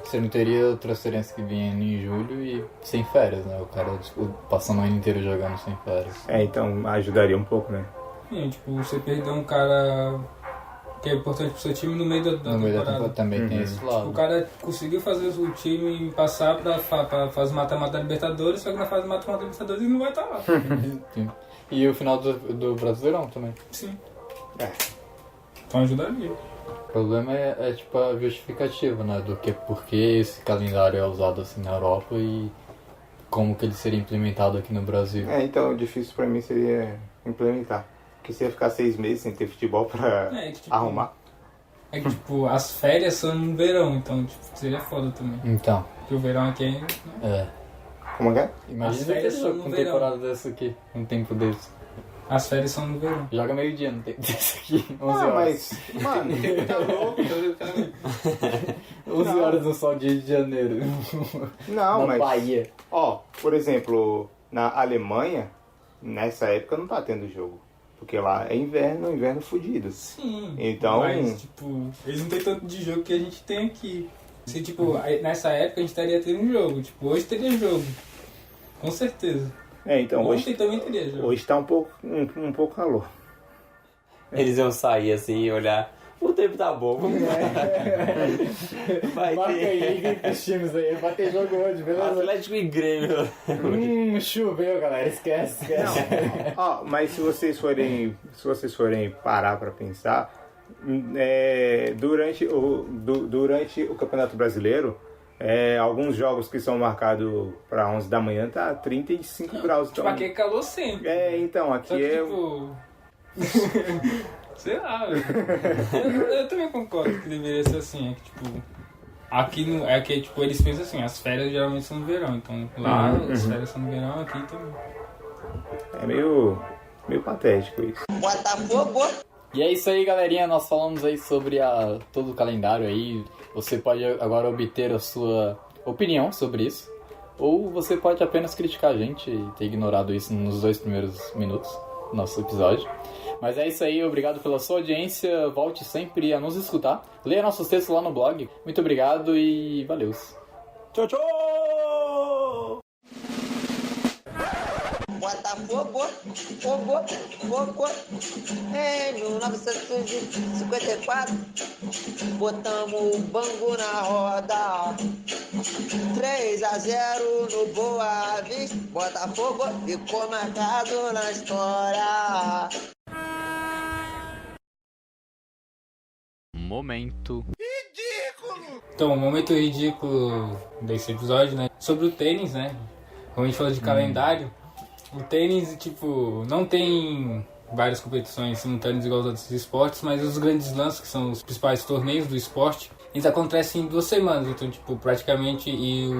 Você não teria transferência que vinha em julho e sem férias, né? O cara tipo, passando o ano inteiro jogando sem férias. Então ajudaria um pouco, né? Sim, tipo, você perder um cara que é importante pro seu time no meio da No meio da temporada. temporada também tem esse lado. O cara conseguiu fazer o time passar pra fase mata-mata da Libertadores, só que na fase mata-mata da Libertadores ele não vai estar lá. Sim. E o final do Brasileirão também. Sim. Então ajudaria. O problema é tipo a justificativa, né? Do que porque esse calendário é usado assim na Europa e como que ele seria implementado aqui no Brasil. Então o difícil pra mim seria implementar. Porque você ia ficar 6 meses sem ter futebol pra Tipo, arrumar. É que tipo, as férias são no verão, então tipo, seria foda também. Então, Porque o verão aqui é... Como é que é? imagina As férias ter são jogo no com verão. temporada dessa aqui, um tempo desse. As férias são no verão. Joga meio-dia no tempo desse aqui, 11 horas. Mas, mano, Tá louco, tá louco. 11 horas no sol de janeiro. não, na mas... Bahia. Ó, por exemplo, na Alemanha, nessa época não tá tendo jogo. Porque lá é inverno fudido. Sim. Então- Mas, tipo, eles não têm tanto de jogo que a gente tem aqui. Se, tipo, nessa época a gente estaria tendo um jogo. Tipo, hoje teria jogo. Com certeza. Então Ontem hoje, também teria jogo. hoje tá um pouco calor. Eles iam sair assim e olhar. O tempo tá bom, vamos lá. Vai Marca ter aí, liga pros times aí. Vai ter jogo hoje, beleza? Atlético e Grêmio. Choveu, galera. Esquece. Ó, mas se vocês forem parar pra pensar, durante o Campeonato Brasileiro, alguns jogos que são marcados pra 11 da manhã tá 35 graus. Tipo, Então, aqui é calor sempre. então, aqui Só que, é... tipo... Sei lá, velho. Eu também concordo que deveria ser assim. É que, tipo... Aqui, tipo, eles pensam assim, as férias geralmente são no verão. Então, lá as férias são no verão, aqui também. É meio patético isso. E é isso aí, galerinha. Nós falamos aí sobre todo o calendário aí. Você pode agora obter a sua opinião sobre isso. Ou você pode apenas criticar a gente e ter ignorado isso nos 2 primeiros minutos do nosso episódio. Mas é isso aí, obrigado pela sua audiência. Volte sempre a nos escutar. Leia nossos textos lá no blog. Muito obrigado e valeu. Tchau, tchau! Botafogo, fogo, em 1954, botamos o Bangu na roda, 3-0 no Boa Vista, Botafogo ficou marcado na história. Momento. Então, o momento ridículo desse episódio, né? Sobre o tênis, né? Como a gente falou de calendário, o tênis, tipo, não tem várias competições simultâneas igual aos outros esportes, mas os grandes slams, que são os principais torneios do esporte, eles acontecem em 2 semanas. Então, tipo, praticamente, e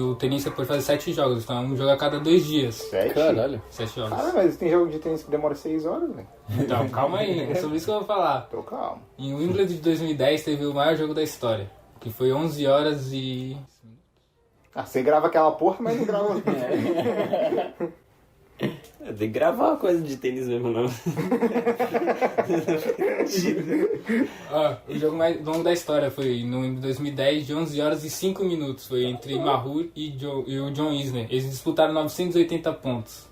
o tenista pode fazer 7 jogos. Então, um jogo a cada 2 dias. 7? Caralho. 7 jogos. Ah, mas tem jogo de tênis que demora 6 horas, velho. Então, calma aí, é sobre isso que eu vou falar. Tô calmo. Em Wimbledon de 2010 teve o maior jogo da história, que foi 11 horas e... Ah, você grava aquela porra, mas não grava. Tem que gravar uma coisa de tênis mesmo, não. O jogo mais longo da história foi no Wimbledon 2010, de 11 horas e 5 minutos. Foi entre Mahut e o John Isner. Eles disputaram 980 pontos.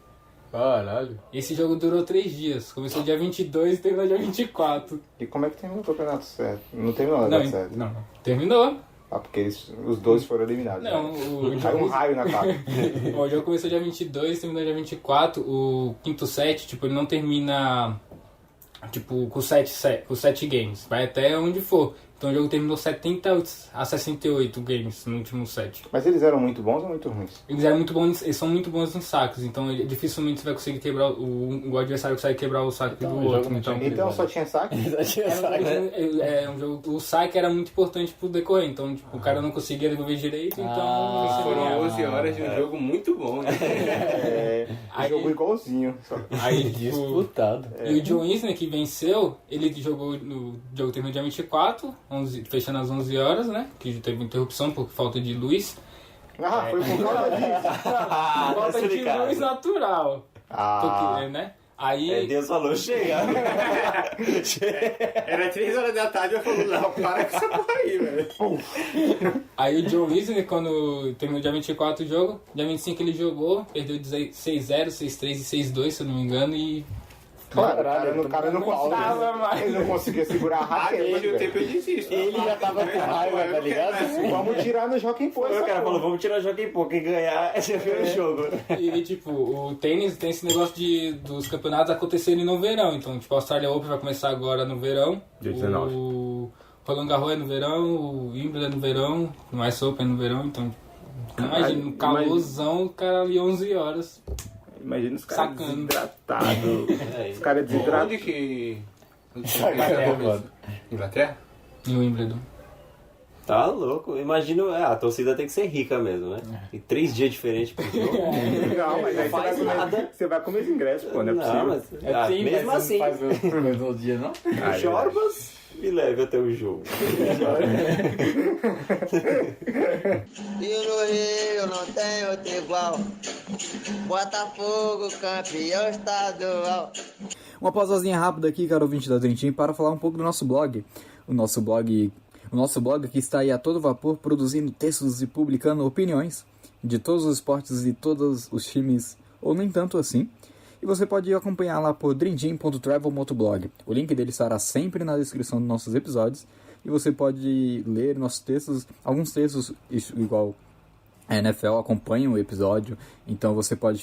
Caralho. Esse jogo durou 3 dias. Começou dia 22 e terminou dia 24. E como é que terminou o campeonato certo? Não terminou o campeonato certo. Não. Terminou. Ah, porque os 12 foram eliminados. Não, né? Caiu um raio na cara. O jogo começou dia 22, terminou dia 24. O quinto set, tipo, ele não termina, tipo, com 7 games. Vai até onde for. Então o jogo terminou 70 a 68 games no último set. Mas eles eram muito bons ou muito ruins? Eles são muito bons nos sacos, então dificilmente você vai conseguir quebrar, o adversário consegue quebrar o saco do outro. Então só tinha saque? Um jogo, o saque era muito importante pro decorrer, então tipo, o cara não conseguia devolver direito, então... Foram 11 horas de um jogo muito bom, né? Jogo igualzinho. Aí, disputado. E o John Isner, que venceu, ele jogou no jogo terminou dia 24, fechando às 11 horas, né? Que teve interrupção por falta de luz. Ah, foi por causa disso. Falta de luz natural. Ah. Porque, né? Aí... Deus falou, chega. Era 3 horas da tarde, eu falei, não, para com essa porra aí, velho. Aí o John Isner, quando terminou dia 24 o jogo, dia 25 ele jogou, perdeu 6-0, 6-3 e 6-2, se eu não me engano, e... Caralho, o cara não conseguia. Ele não conseguia segurar a raquete. Ele o tempo eu desisto. Ele já tava com raiva, tá ligado? Vamos tirar no Jockey Pô. O cara falou, vamos tirar o Jockey Pô, quem ganhar é o jogo. E tipo, o tênis tem esse negócio dos campeonatos acontecerem no verão. Então, tipo, a Australia Open vai começar agora no verão. Dia 19. O Roland Garros é no verão, o Wimbledon é no verão, o US Open é no verão. Então, imagina, no calorzão, o cara ali 11 horas. Imagina os caras Sacando. desidratados. Os caras desidratados. Onde que... Inglaterra? No Wimbledon. Tá louco. Imagino, a torcida tem que ser rica mesmo, né? E 3 dias diferentes pro jogo. Não, mas aí você vai comer os ingressos, pô, não é possível. Mas, Sim, mesmo mas assim, não faz o mesmo dia, não? Jorbas me leve até o jogo. E no Rio não tem outro igual, Botafogo campeão estadual. Uma pausazinha rápida aqui, caro ouvinte da Dentim, para falar um pouco do nosso blog. O nosso blog que está aí a todo vapor, produzindo textos e publicando opiniões de todos os esportes e todos os times, ou nem tanto assim. E você pode acompanhar lá por dreamteam.travel.blog. O link dele estará sempre na descrição dos nossos episódios. E você pode ler nossos textos, alguns textos igual a NFL acompanham o episódio. Então você pode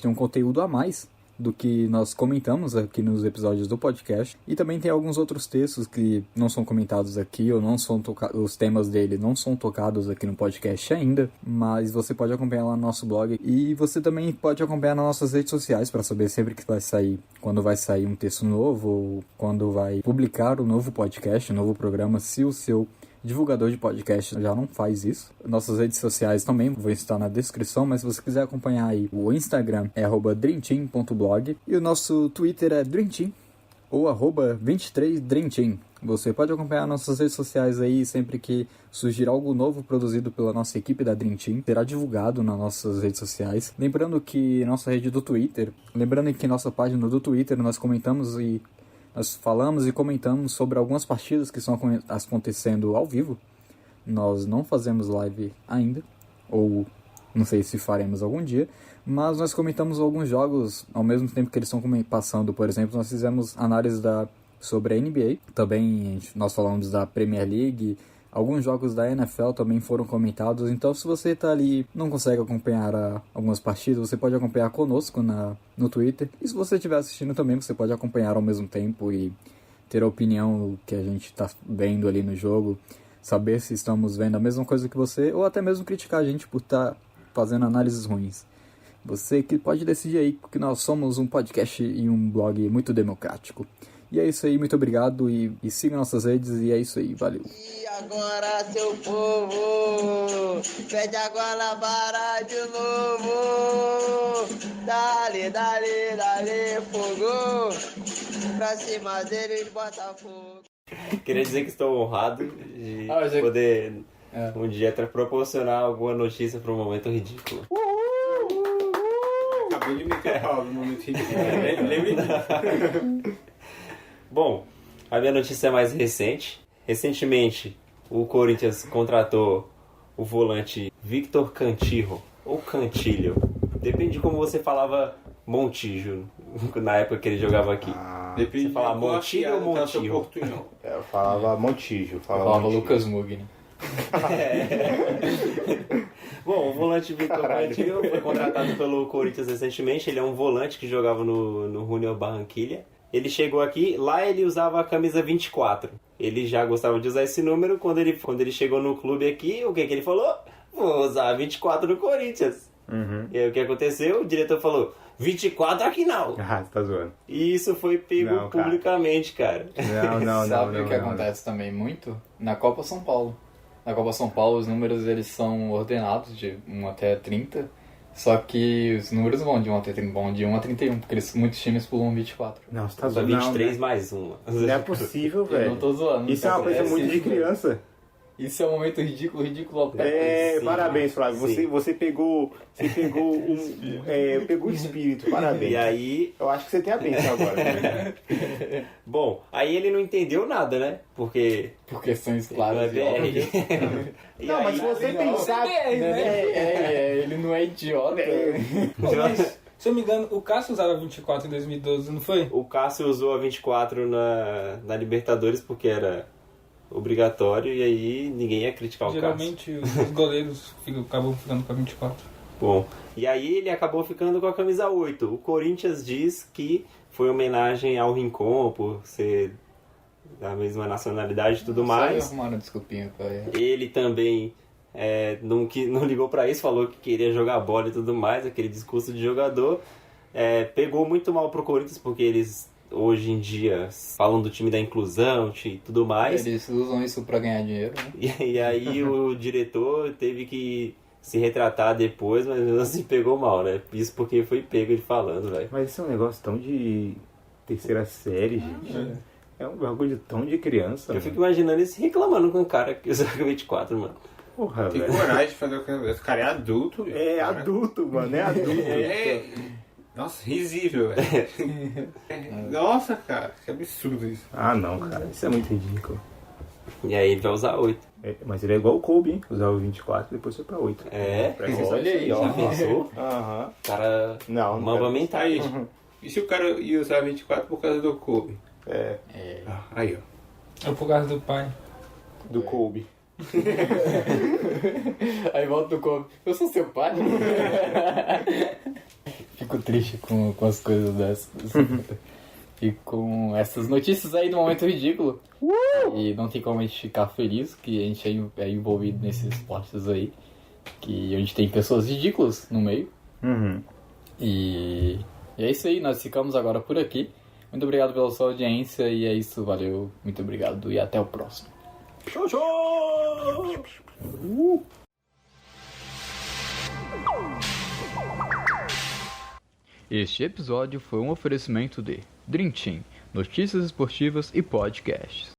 ter um conteúdo a mais do que nós comentamos aqui nos episódios do podcast. E também tem alguns outros textos que não são comentados aqui, ou não são os temas dele não são tocados aqui no podcast ainda, mas você pode acompanhar lá no nosso blog. E você também pode acompanhar nas nossas redes sociais para saber sempre que vai sair, quando vai sair um texto novo, ou quando vai publicar o novo podcast, o novo programa, se o seu divulgador de podcast já não faz isso. Nossas redes sociais também vão estar na descrição, mas se você quiser acompanhar aí, o Instagram é @dreamteam.blog e o nosso Twitter é dreamteam. ou @23dreamteam. Você pode acompanhar nossas redes sociais aí sempre que surgir algo novo produzido pela nossa equipe da Dream Team. Será divulgado nas nossas redes sociais. Lembrando que nossa rede do Twitter, lembrando que nossa página do Twitter nós falamos e comentamos sobre algumas partidas que estão acontecendo ao vivo. Nós não fazemos live ainda, ou não sei se faremos algum dia, mas nós comentamos alguns jogos ao mesmo tempo que eles estão passando. Por exemplo, nós fizemos análise sobre a NBA, também nós falamos da Premier League, alguns jogos da NFL também foram comentados. Então, se você está ali não consegue acompanhar algumas partidas, você pode acompanhar conosco no Twitter. E se você estiver assistindo também, você pode acompanhar ao mesmo tempo e ter a opinião que a gente está vendo ali no jogo, saber se estamos vendo a mesma coisa que você, ou até mesmo criticar a gente por estar fazendo análises ruins. Você que pode decidir aí, porque nós somos um podcast e um blog muito democrático. E é isso aí, muito obrigado e siga nossas redes e é isso aí, valeu. E agora, seu povo, pede agora para de novo. Dale, dale, dale, fogo. Pra cima deles, bota fogo. Queria dizer que estou honrado de poder um dia proporcionar alguma notícia para um momento ridículo. Acabei de meter a pau no momento ridículo. Lembre disso. Bom, a minha notícia é mais recente. Recentemente, o Corinthians contratou o volante Victor Cantillo, ou Cantilho. Depende de como você falava Montijo, na época que ele jogava aqui. Depende você fala Montijo ou Montijo? Eu falava Montijo. Falava Lucas Mugni. Bom, o volante Victor Cantillo foi contratado pelo Corinthians recentemente. Ele é um volante que jogava no Junior Barranquilla. Ele chegou aqui, lá ele usava a camisa 24. Ele já gostava de usar esse número. Quando ele chegou no clube aqui, o que ele falou? Vou usar 24 no Corinthians. E aí o que aconteceu? O diretor falou, 24 aqui não. Ah, você tá zoando. E isso foi pego publicamente, cara. Não. Sabe o que acontece também muito? Na Copa São Paulo. Na Copa São Paulo os números eles são ordenados de 1 até 30. Só que os números vão de 1 até 30, vão de 1 a 31, porque muitos times pulam 24. Não, você tá Só zoando. 23 mais uma. Não é possível, velho. Eu não tô zoando. Isso é uma coisa muito de criança. Isso é um momento ridículo ao pé. Sim, parabéns, Flávio. Você pegou o espírito, parabéns. E aí... Eu acho que você tem a bênção agora. Bom, aí ele não entendeu nada, né? Por questões claras. Não, mas se você pensar... Ele não é idiota. Mas, se eu me engano, o Cássio usava 24 em 2012, não foi? O Cássio usou a 24 na Libertadores porque era obrigatório e aí ninguém ia criticar o Cássio. Geralmente os goleiros acabam ficando com a 24. Bom, e aí ele acabou ficando com a camisa 8. O Corinthians diz que foi homenagem ao Rincon por ser da mesma nacionalidade e tudo mais. Arrumaram desculpinha pra ele. Ele também não ligou pra isso, falou que queria jogar bola e tudo mais, aquele discurso de jogador. Pegou muito mal pro Corinthians porque eles hoje em dia falam do time da inclusão e tudo mais. Eles usam isso pra ganhar dinheiro, né? E aí o diretor teve que se retratar depois, mas não se pegou mal, né? Isso porque foi pego ele falando, velho. Mas isso é um negócio tão de terceira série, gente. É um bagulho tão de criança. Eu fico imaginando ele se reclamando com um cara que usa 24, mano. Porra, Tem velho. coragem de fazer o que... Esse cara é adulto. É cara. adulto, mano. É adulto. Nossa, risível, velho. Nossa, cara, que absurdo isso. Ah, não, cara. Isso é muito ridículo. E aí ele vai usar 8. Mas ele é igual o Kobe, hein? Usava o 24 e depois foi pra 8. Olha aí, ó. Já pensou? Aham. O cara Não mamba mental. Aí, e se o cara ia usar 24 por causa do Kobe? Aí, ó. É por causa do pai. Do Kobe. Aí volta o Kobe. Eu sou seu pai? Fico triste com as coisas dessas. E com essas notícias aí do momento ridículo. E não tem como a gente ficar feliz que a gente é envolvido nesses esportes aí. Que a gente tem pessoas ridículas no meio. E é isso aí, nós ficamos agora por aqui. Muito obrigado pela sua audiência e é isso, valeu, muito obrigado e até o próximo. Show, show! Este episódio foi um oferecimento de Dream Team, notícias esportivas e podcasts.